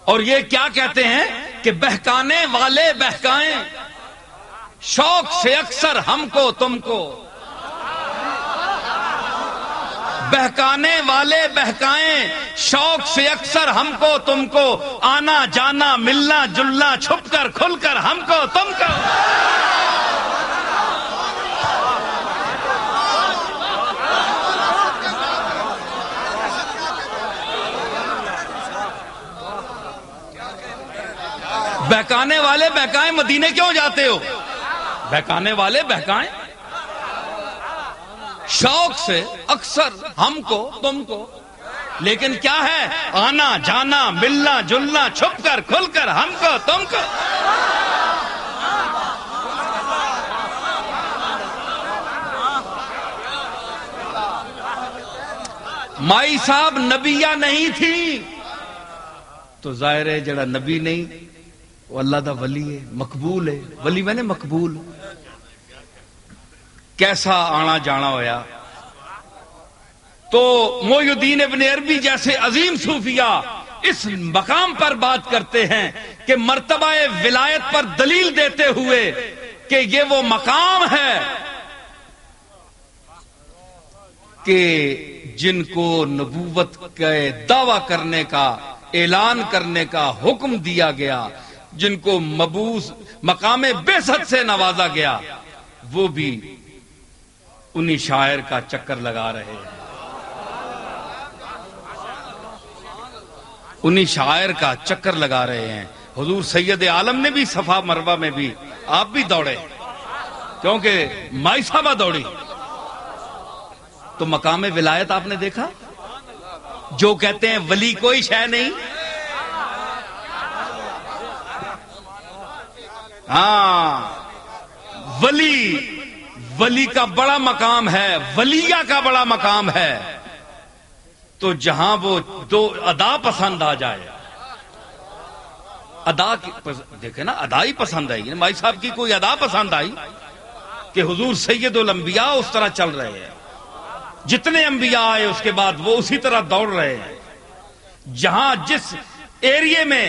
اور یہ کیا کہتے ہیں کہ بہکانے والے بہکائیں شوق سے اکثر ہم کو تم کو. بہکانے والے بہکائیں شوق سے اکثر ہم کو تم کو. آنا جانا ملنا جلنا چھپ کر کھل کر ہم کو تم کو. بہکانے والے بہکائیں مدینے کیوں جاتے ہو؟ بہکانے والے بہکائیں شوق سے اکثر ہم کو تم کو. لیکن کیا ہے؟ آنا جانا ملنا جلنا چھپ کر کھل کر ہم کو تم کو. مائی صاحب نبیہ نہیں تھی تو ظاہر ہے جڑا نبی نہیں وہ اللہ دا ولی ہے، مقبول ہے. ولی میں نے مقبول. کیسا آنا جانا ہویا. تو محی الدین ابن عربی جیسے عظیم صوفیاء اس مقام پر بات کرتے ہیں کہ مرتبہ ولایت پر دلیل دیتے ہوئے کہ یہ وہ مقام ہے کہ جن کو نبوت کے دعویٰ کرنے کا، اعلان کرنے کا حکم دیا گیا، جن کو مبعوث مقام بعثت سے نوازا گیا، وہ بھی انہی شاعر کا چکر لگا رہے ہیں. انہی شاعر کا چکر لگا رہے ہیں. حضور سید عالم نے بھی صفا مروہ میں بھی، آپ بھی دوڑے کیونکہ مائی صاحبہ دوڑی. تو مقام ولایت آپ نے دیکھا، جو کہتے ہیں ولی کوئی شے نہیں. ہاں، ولی کا بڑا مقام ہے، ولیہ کا بڑا مقام ہے. تو جہاں وہ دو ادا پسند آ جائے، ادا دیکھیں نا، ادا ہی پسند آئی. بھائی صاحب کی کوئی ادا پسند آئی کہ حضور سید الانبیاء اس طرح چل رہے ہیں، جتنے انبیاء آئے اس کے بعد وہ اسی طرح دوڑ رہے ہیں. جہاں جس ایریے میں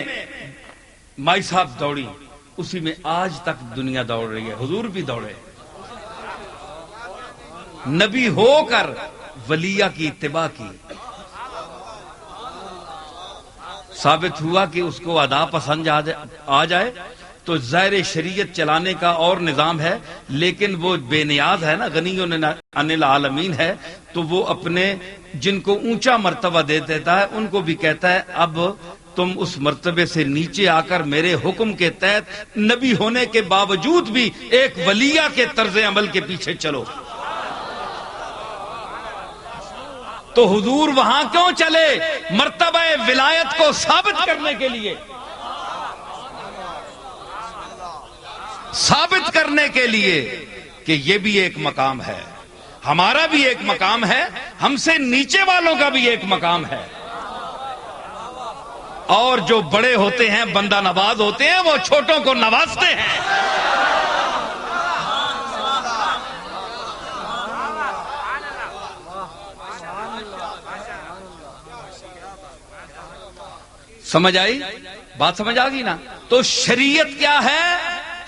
مائی صاحب دوڑی اسی میں آج تک دنیا دوڑ رہی ہے. حضور بھی دوڑے، نبی ہو کر ولیہ کی اتباع کی. ثابت ہوا کہ اس کو ادا پسند آ جائے تو ظاہر شریعت چلانے کا اور نظام ہے، لیکن وہ بے نیاز ہے نا، غنی عن العالمین ہے، تو وہ اپنے جن کو اونچا مرتبہ دے دیتا ہے ان کو بھی کہتا ہے اب تم اس مرتبے سے نیچے آ کر میرے حکم کے تحت نبی ہونے کے باوجود بھی ایک ولیہ کے طرز عمل کے پیچھے چلو. تو حضور وہاں کیوں چلے؟ مرتبہ ولایت کو ثابت کرنے کے لیے، ثابت کرنے کے لیے کہ یہ بھی ایک مقام ہے، ہمارا بھی ایک مقام ہے، ہم سے نیچے والوں کا بھی ایک مقام ہے. اور جو بڑے ہوتے ہیں بندہ نواز ہوتے ہیں، وہ چھوٹوں کو نوازتے ہیں. سمجھ آئی بات؟ سمجھ آ گئی نا؟ تو شریعت کیا ہے؟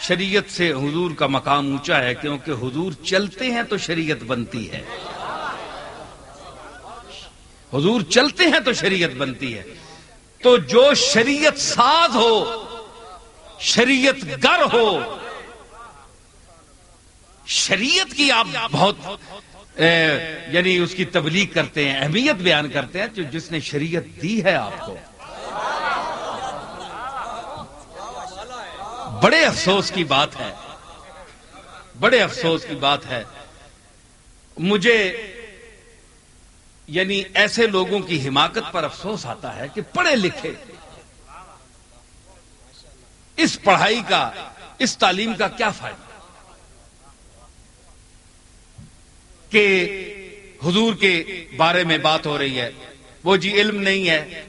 شریعت سے حضور کا مقام اونچا ہے، کیونکہ حضور چلتے ہیں تو شریعت بنتی ہے. حضور چلتے ہیں تو شریعت بنتی ہے. تو جو شریعت ساز ہو، شریعت گر ہو، شریعت کی آپ بہت یعنی اس کی تبلیغ کرتے ہیں، اہمیت بیان کرتے ہیں، جو جس نے شریعت دی ہے آپ کو. بڑے افسوس کی بات ہے، بڑے افسوس کی بات ہے. مجھے یعنی ایسے لوگوں کی حماقت پر افسوس آتا ہے کہ پڑھے لکھے، اس پڑھائی کا، اس تعلیم کا کیا فائدہ کہ حضور کے بارے میں بات ہو رہی ہے، وہ جی علم نہیں ہے.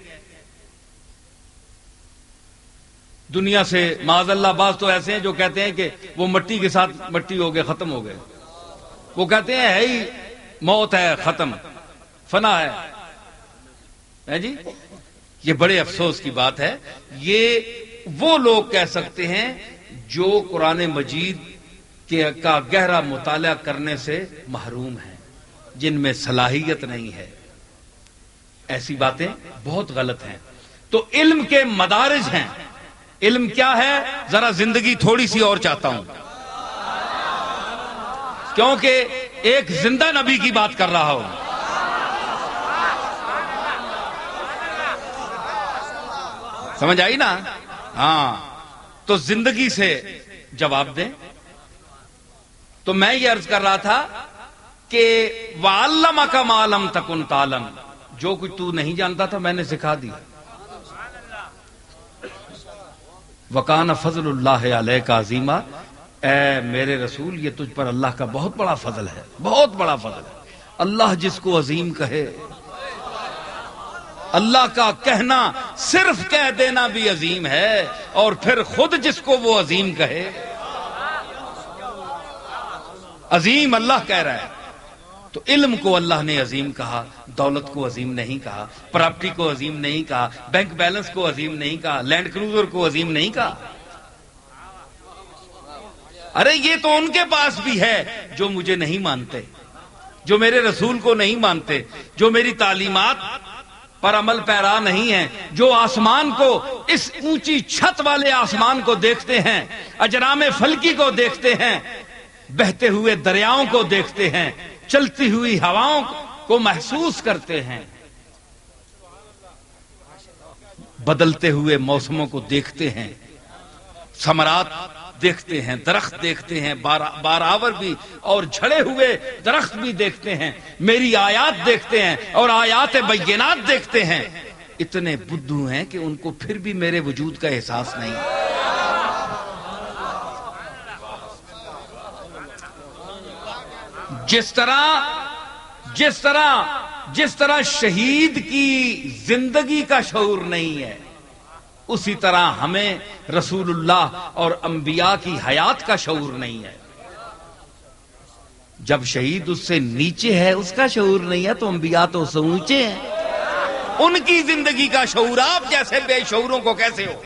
دنیا سے معاذ اللہ بعض تو ایسے ہیں جو کہتے ہیں کہ وہ مٹی کے ساتھ مٹی ہو گئے، ختم ہو گئے. وہ کہتے ہیں ہے ہی موت ہے، ختم، فنا ہے جی. یہ بڑے افسوس کی بات ہے. یہ وہ لوگ کہہ سکتے ہیں جو قرآن مجید کا گہرا مطالعہ کرنے سے محروم ہیں، جن میں صلاحیت نہیں ہے. ایسی باتیں بہت غلط ہیں. تو علم کے مدارج ہیں. علم کیا ہے؟ ذرا زندگی تھوڑی سی اور چاہتا ہوں، کیونکہ ایک زندہ نبی کی بات کر رہا ہوں. سمجھ آئی نا؟ ہاں. تو زندگی سے جواب دیں. تو میں یہ عرض کر رہا تھا کہ وَعَلَّمَكَ مَا لَمْ تَكُنْ تَعْلَمْ، جو کچھ تو نہیں جانتا تھا میں نے سکھا دیا. وَكَانَ فَضْلُ اللَّهِ عَلَيْكَ عَظِيمًا، اے میرے رسول یہ تجھ پر اللہ کا بہت بڑا فضل ہے، بہت بڑا فضل ہے. اللہ جس کو عظیم کہے، اللہ کا کہنا صرف کہہ دینا بھی عظیم ہے، اور پھر خود جس کو وہ عظیم کہے. عظیم اللہ کہہ رہا ہے. تو علم کو اللہ نے عظیم کہا، دولت کو عظیم نہیں کہا، پراپرٹی کو عظیم نہیں کہا، بینک بیلنس کو عظیم نہیں کہا، لینڈ کروزر کو عظیم نہیں کہا. ارے یہ تو ان کے پاس بھی ہے جو مجھے نہیں مانتے، جو میرے رسول کو نہیں مانتے، جو میری تعلیمات پر عمل پیرا نہیں ہیں، جو آسمان کو، اس اونچی چھت والے آسمان کو دیکھتے ہیں، اجرام فلکی کو دیکھتے ہیں، بہتے ہوئے دریاؤں کو دیکھتے ہیں، چلتی ہوئی ہواؤں کو محسوس کرتے ہیں، بدلتے ہوئے موسموں کو دیکھتے ہیں، ثمرات دیکھتے ہیں، درخت دیکھتے ہیں، باراور بھی اور جھڑے ہوئے درخت بھی دیکھتے ہیں، میری آیات دیکھتے ہیں اور آیات بینات دیکھتے ہیں. اتنے بدھو ہیں کہ ان کو پھر بھی میرے وجود کا احساس نہیں. جس طرح شہید کی زندگی کا شعور نہیں ہے، اسی طرح ہمیں رسول اللہ اور انبیاء کی حیات کا شعور نہیں ہے. جب شہید اس سے نیچے ہے اس کا شعور نہیں ہے تو انبیاء تو اس سے اونچے ہیں. ان کی زندگی کا شعور آپ جیسے بے شعوروں کو کیسے ہو،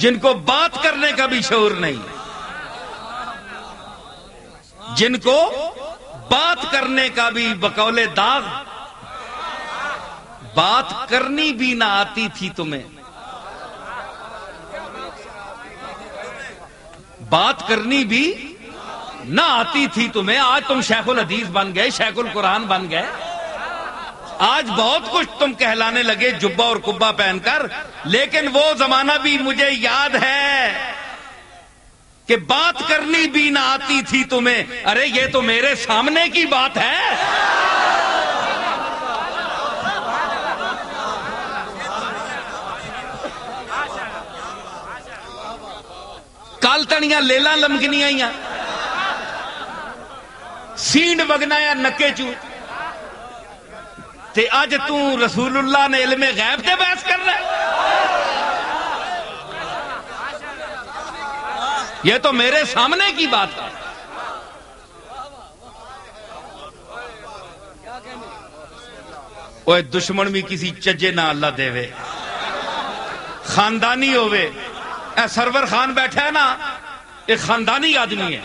جن کو بات کرنے کا بھی شعور نہیں، جن کو بات کرنے کا بھی بقول داغ بات کرنی بھی نہ آتی تھی تمہیں، بات کرنی بھی نہ آتی تھی تمہیں. آج تم شیخ الحدیث بن گئے، شیخ القرآن بن گئے، آج بہت کچھ تم کہلانے لگے جبہ اور کبا پہن کر. لیکن وہ زمانہ بھی مجھے یاد ہے کہ بات کرنی بھی نہ آتی تھی تمہیں. ارے یہ تو میرے سامنے کی بات ہے. کالتنیاں لیلا لمکنیاں سینڈ وگنا یا نکے چو تے اج تو رسول اللہ نے علم غیب تے بحث کر رہا ہے. یہ تو میرے سامنے کی بات ہے. اوے دشمن بھی کسی چجے نہ اللہ دے وے، خاندانی ہوئے. اے سرور خان بیٹھا ہے نا، ایک خاندانی آدمی ہے.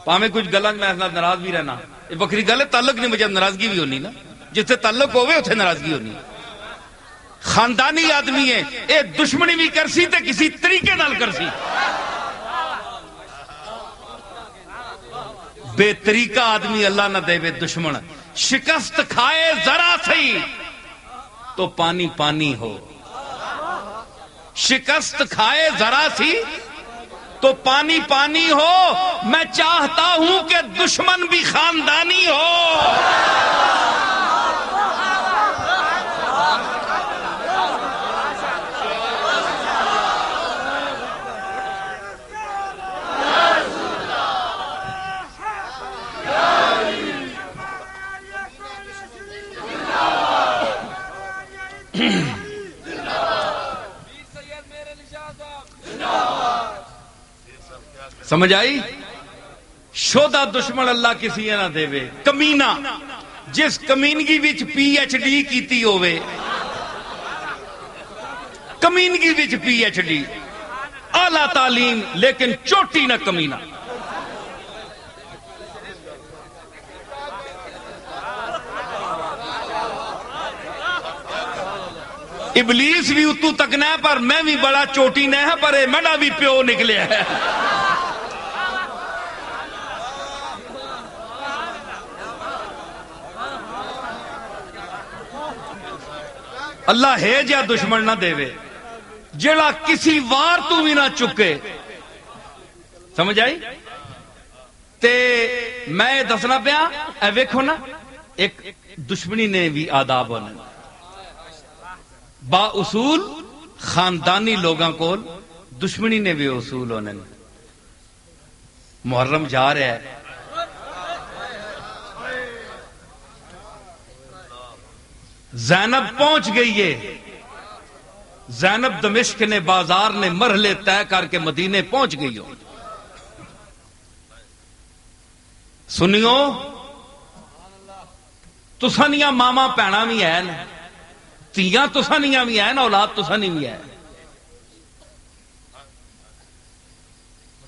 پاویں کچھ گلن میں ناراض بھی رہنا، یہ بکری گل ہے. تعلق نہیں مجھے ناراضگی بھی ہونی نا، جس سے تعلق ہوئے اتنے ناراضگی ہونی. خاندانی آدمی ہے، اے دشمنی بھی کرسی تے کسی طریقے نال کرسی. بے طریقہ آدمی اللہ نہ دے. دشمن شکست کھائے ذرا سی تو پانی پانی ہو، شکست کھائے ذرا سی تو پانی پانی ہو. میں چاہتا ہوں کہ دشمن بھی خاندانی ہو. سمجھ آئی؟ شودا دشمن اللہ کسی نہ دے وے. کمینہ جس کمینگی وچ پی ایچ ڈی کیتی ہوئے، کمینگی وچ پی ایچ ڈی اعلی تعلیم لیکن چوٹی نہ کمینہ. ابلیس بھی اتو تک نہ ہے پر میں بھی بڑا چوٹی نہ ہے پر میڈا بھی پیو نکلے ہے. اللہ ہے جا دشمن نہ دے وے جڑا کسی وار تو بھی نہ چکے. سمجھ آئی؟ تے میں دسنا پیا اے ویکھو نا، ایک دشمنی نے بھی آداب ہونے. با اصول خاندانی لوگاں کو دشمنی نے بھی اصول ہونے. محرم جا رہا ہے، زینب پہنچ گئی ہے. زینب دمشق نے بازار نے مرحلے طے کر کے مدینے پہنچ گئی ہو. سنیو تسانیاں ماما پینا بھی ہے نا، تیاں تسانیاں بھی ہے نا، اولاد تسانی بھی ہے.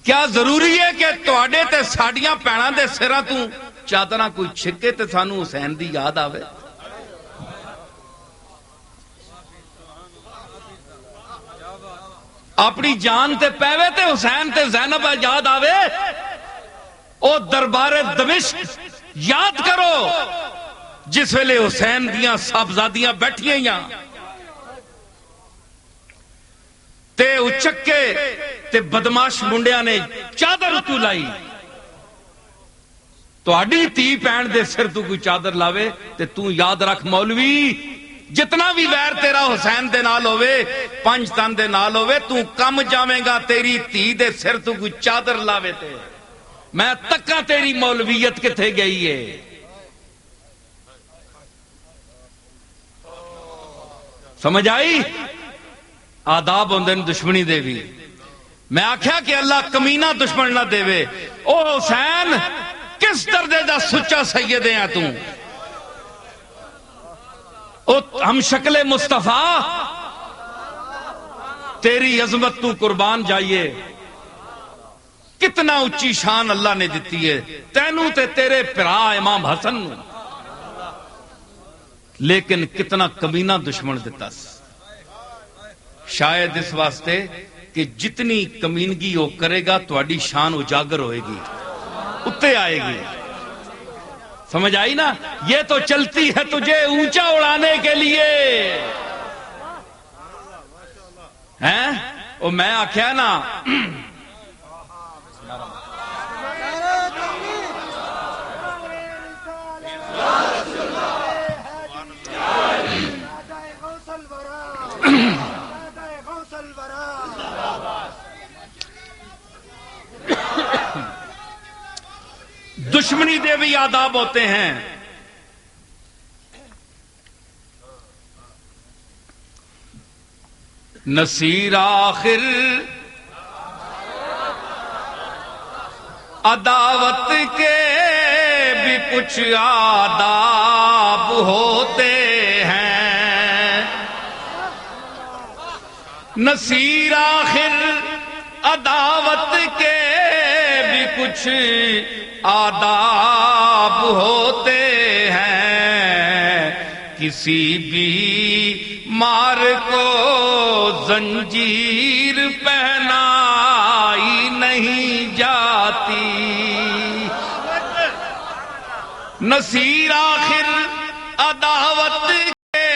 کیا ضروری ہے کہ تواڈے تے ساڈیاں پینا دے سراں تو چادراں کوئی چھکے تے سانو حسین دی یاد آوے؟ اپنی جان تے پیوے تے حسین تے زینب یاد آوے؟ او دربار دمشق یاد کرو جس ویلے حسین دیاں صاحبزادیاں بیٹھیاں یا تے اچکے تے بدماش منڈیاں نے چادر اتو لائی. تو اڈی تی پین دے سر تو کوئی چادر لاوے تے تو یاد رکھ مولوی جتنا بھی ویر تیرا حسین دے نال ہوئے، پنج تن دے نال ہوئے، تو کم جاویں گا تیری تی دے سر تو کوئی چادر لاوے تے. میں تکا تیری مولویت کتھے گئی ہے. سمجھ آئی؟ آداب ہوندے نے دشمنی دے بھی. میں آکھیا کہ اللہ کمینہ دشمن نہ دے وے. او حسین کس دردے دا سچا سید ہیں تو؟ او ہم شکل مصطفیٰ تیری عظمت تو قربان جائیے. کتنا اچھی شان اللہ نے دیتی ہے تینوں تے تیرے پرا امام حسن نو، لیکن کتنا کمینہ دشمن دیتا. شاید اس واسطے کہ جتنی کمینگی وہ کرے گا تواڈی شان اجاگر ہوئے گی، اتے آئے گی. سمجھ آئی نا؟ یہ تو چلتی ہے تجھے اونچا اڑانے کے لیے ہیں. وہ میں آکھیا نا دشمنی دے بھی آداب ہوتے ہیں. نصیر آخر عداوت کے بھی کچھ آداب ہوتے ہیں. نصیر آخر عداوت کے بھی کچھ آداب ہوتے ہیں. کسی بھی مار کو زنجیر پہنائی نہیں جاتی. نصیر آخر عداوت کے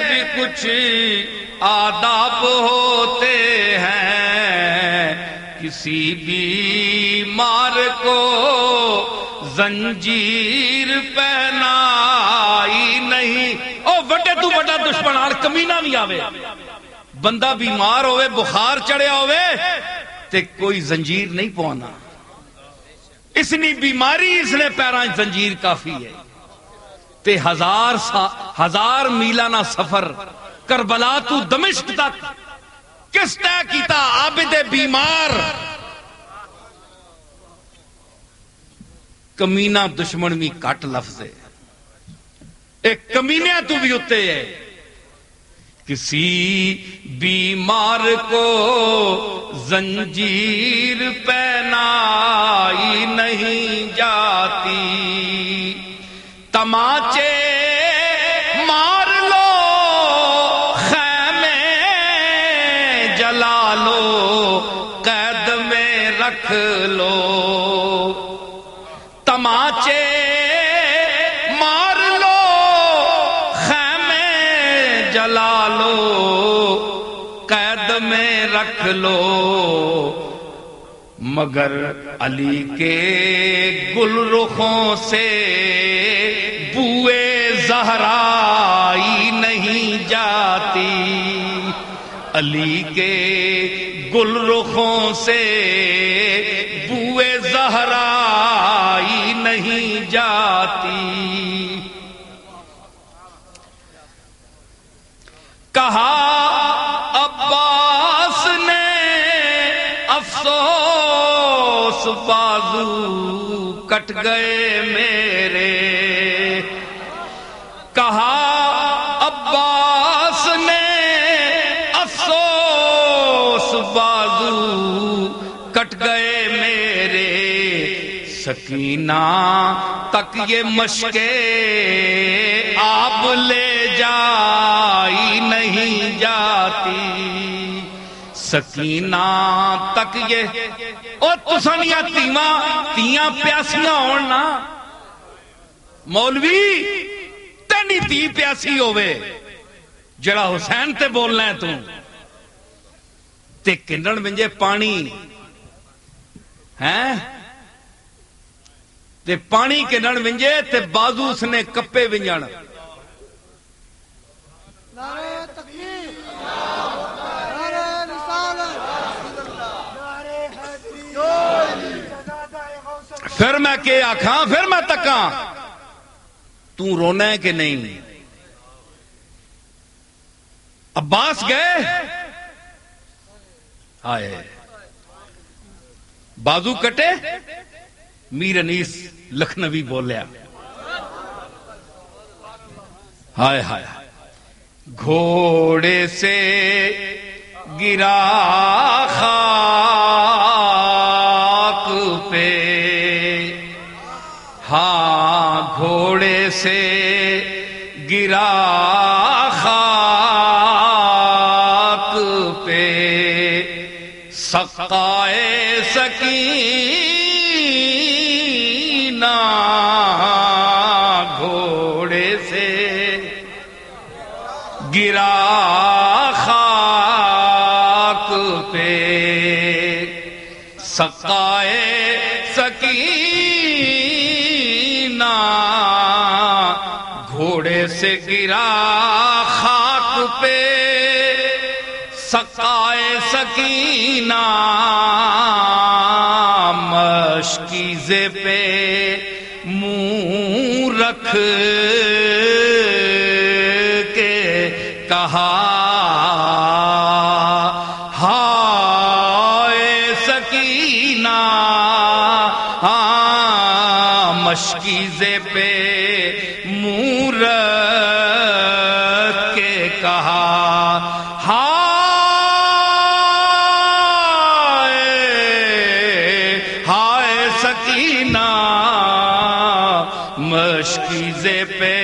بھی کچھ آداب ہوتے ہیں. کسی بھی مار کو زنجیر پہنائی نہیں. او بڑے تو بڑا دشمن آر کمینہ بھی آوے، بندہ بیمار ہوئے بخار چڑھیا ہوئے تے کوئی زنجیر نہیں پوانا. اس نے بیماری اس نے پیران زنجیر کافی ہے. تے ہزار میلانہ سفر کربلا تو دمشق تک کس طے کیتا عابد بیمار. کمینہ دشمن بھی کٹ لفظ ہے، ایک کمینے تو بھی ہوتے ہے. کسی بیمار کو زنجیر پہنائی نہیں جاتی. تماچے مار لو خیمے جلا لو قید میں رکھ لو. تماچے مار لو خیمے جلا لو قید میں رکھ لو. مگر علی کے گل رخوں سے بوئے زہرائی نہیں جاتی. علی کے گل رخوں سے بوئے زہرائی نہیں جاتی. کہا عباس نے افسوس بازو کٹ گئے میرے. کہا عباس نے افسوس بازو کٹ گئے میرے. سکینہ تک یہ مشکے آپ لے جائی نہیں جاتی. سکینہ تک یہ او تسانیاں تیاں پیاسیاں ہونا مولوی تینی تی پیاسی ہوئے جڑا حسین تے بولنا ہے تے کنڈن بنجے پانی ہیں تے پانی کنڈن بنجے تے بازو اس نے کپے بنجن. پھر میں کہ آکھاں پھر میں تکاں تو رونا ہے کہ نہیں. عباس گئے، آئے بازو کٹے، میر انیس لکھنوی بولیا، ہائے ہائے گھوڑے سے گرا خاک پہ، ہاں گھوڑے سے گرا خاک پہ، سقائے سکینہ گھوڑے سے گرا خاک پہ، سقائے سکینہ گھوڑے سے گرا خاک پہ، سقائے سکینہ مشکیزے پہ منہ رکھ کے کہا، ہائے سکینہ، مشکیزے پہ منہ رکھ کے کہا، مشکیزے پہ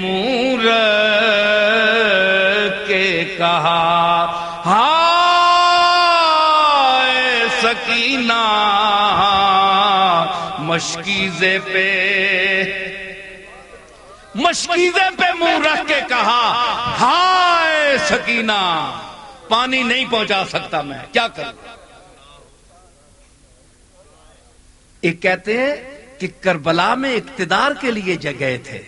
منہ رکھ کے کہا، ہائے سکینہ، مشکیزے پہ منہ رکھ کے کہا، ہائے سکینہ، پانی نہیں پہنچا سکتا میں، کیا کروں؟ ایک کہتے ہیں کہ کربلا میں اقتدار کے لیے گئے تھے،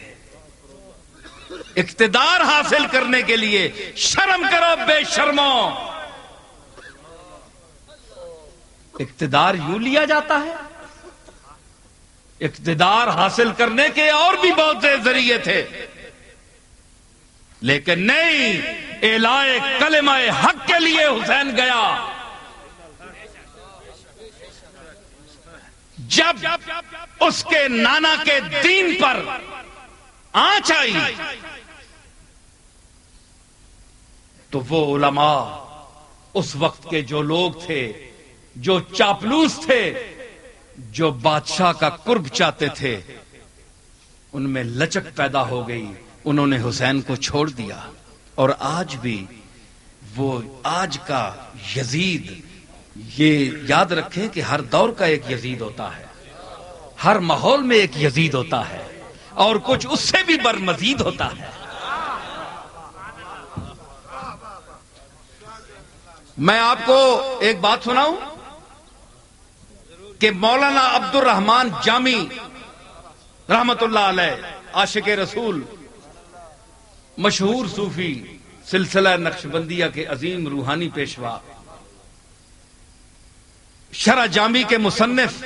اقتدار حاصل کرنے کے لیے، شرم کرو بے شرمو، اقتدار یوں لیا جاتا ہے؟ اقتدار حاصل کرنے کے اور بھی بہت سے ذریعے تھے، لیکن نہیں، اعلائے کلمہ حق کے لیے حسین گیا۔ جب اس کے نانا کے دین پر آنچ آئی تو وہ علماء اس وقت کے جو لوگ تھے، جو چاپلوس تھے، جو بادشاہ کا قرب چاہتے تھے، ان میں لچک پیدا ہو گئی، انہوں نے حسین کو چھوڑ دیا۔ اور آج بھی وہ آج کا یزید، یہ یاد رکھیں کہ ہر دور کا ایک یزید ہوتا ہے، ہر ماحول میں ایک یزید ہوتا ہے، اور کچھ اس سے بھی برمزید ہوتا ہے۔ میں آپ کو ایک بات سناؤں کہ مولانا عبد الرحمن جامی رحمت اللہ علیہ، عاشق رسول، مشہور صوفی، سلسلہ نقشبندیہ کے عظیم روحانی پیشوا، شرح جامی کے مصنف،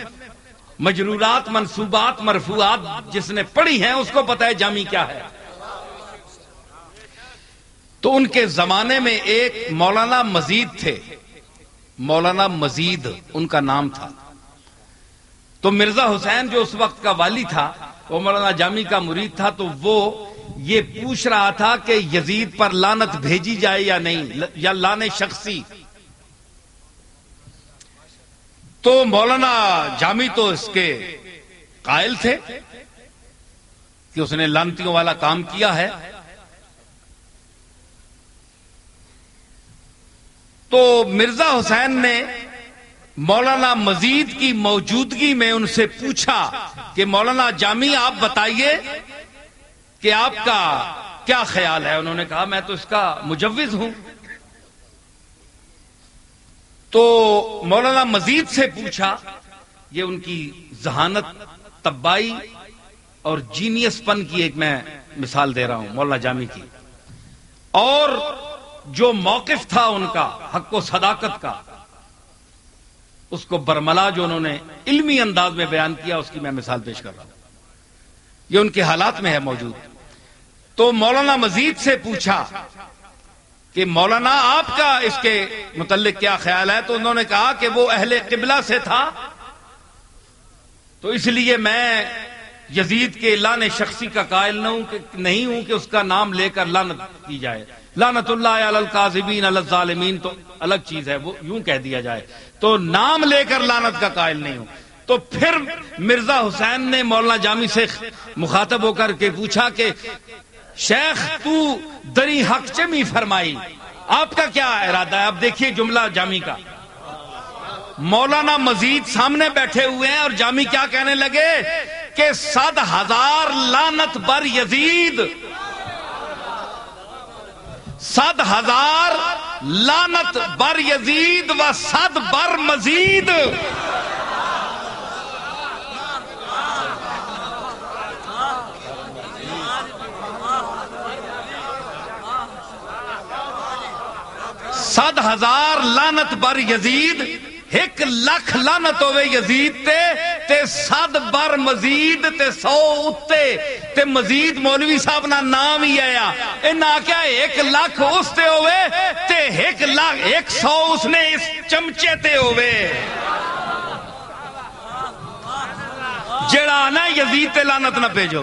مجرورات، منصوبات، مرفوعات جس نے پڑھی ہیں اس کو پتہ ہے جامی کیا ہے۔ تو ان کے زمانے میں ایک مولانا مزید تھے، مولانا مزید ان کا نام تھا۔ تو مرزا حسین جو اس وقت کا والی تھا، وہ مولانا جامی کا مرید تھا، تو وہ یہ پوچھ رہا تھا کہ یزید پر لعنت بھیجی جائے یا نہیں، یا لانے شخصی۔ تو مولانا جامی تو اس کے قائل تھے کہ اس نے لعنتیوں والا کام کیا ہے۔ تو مرزا حسین نے مولانا مزید کی موجودگی میں ان سے پوچھا کہ مولانا جامی آپ بتائیے کہ آپ کا کیا خیال ہے؟ انہوں نے کہا میں تو اس کا مجوز ہوں۔ تو مولانا مزید سے پوچھا، یہ ان کی ذہانت، طبائی اور جینیس پن کی ایک میں مثال دے رہا ہوں مولانا جامی کی، اور جو موقف تھا ان کا حق و صداقت کا، اس کو برملا جو انہوں نے علمی انداز میں بیان کیا، اس کی میں مثال پیش کر رہا ہوں، یہ ان کے حالات میں ہے موجود۔ تو مولانا مزید سے پوچھا کہ مولانا آپ کا اس کے متعلق کیا خیال ہے، تو انہوں نے کہا کہ وہ اہل قبلہ سے تھا، تو اس لیے میں یزید کے لعن شخصی کا قائل نہیں ہوں کہ اس کا نام لے کر لعنت کی جائے. لعنت اللہ علی الکاذبین علی الظالمین تو الگ چیز ہے، وہ یوں کہہ دیا جائے، تو نام لے کر لعنت کا قائل نہیں ہوں. تو پھر مرزا حسین نے مولانا جامی سے مخاطب ہو کر کے پوچھا کہ شیخ تو دری حق چمی فرمائی، آپ کا کیا ارادہ ہے؟ اب دیکھیے جملہ جامی کا. مولانا مزید سامنے بیٹھے ہوئے ہیں اور جامی کیا کہنے لگے کہ 100,000 لعنت بر یزید، 100,000 لعنت بر یزید و 100 بر مزید. صد ہزار لعنت بر یزید، 1,00,000 لعنت ہوئے یزید تے 100 بر مزید تے 100 اتے تے مزید مولوی صاحب نا نام ہی آیا انہاں کیا 1,00,000 اس تے ہوئے تے 100 اس نے اس چمچے تے ہوئے جڑا نا یزید تے لعنت نہ بھیجو.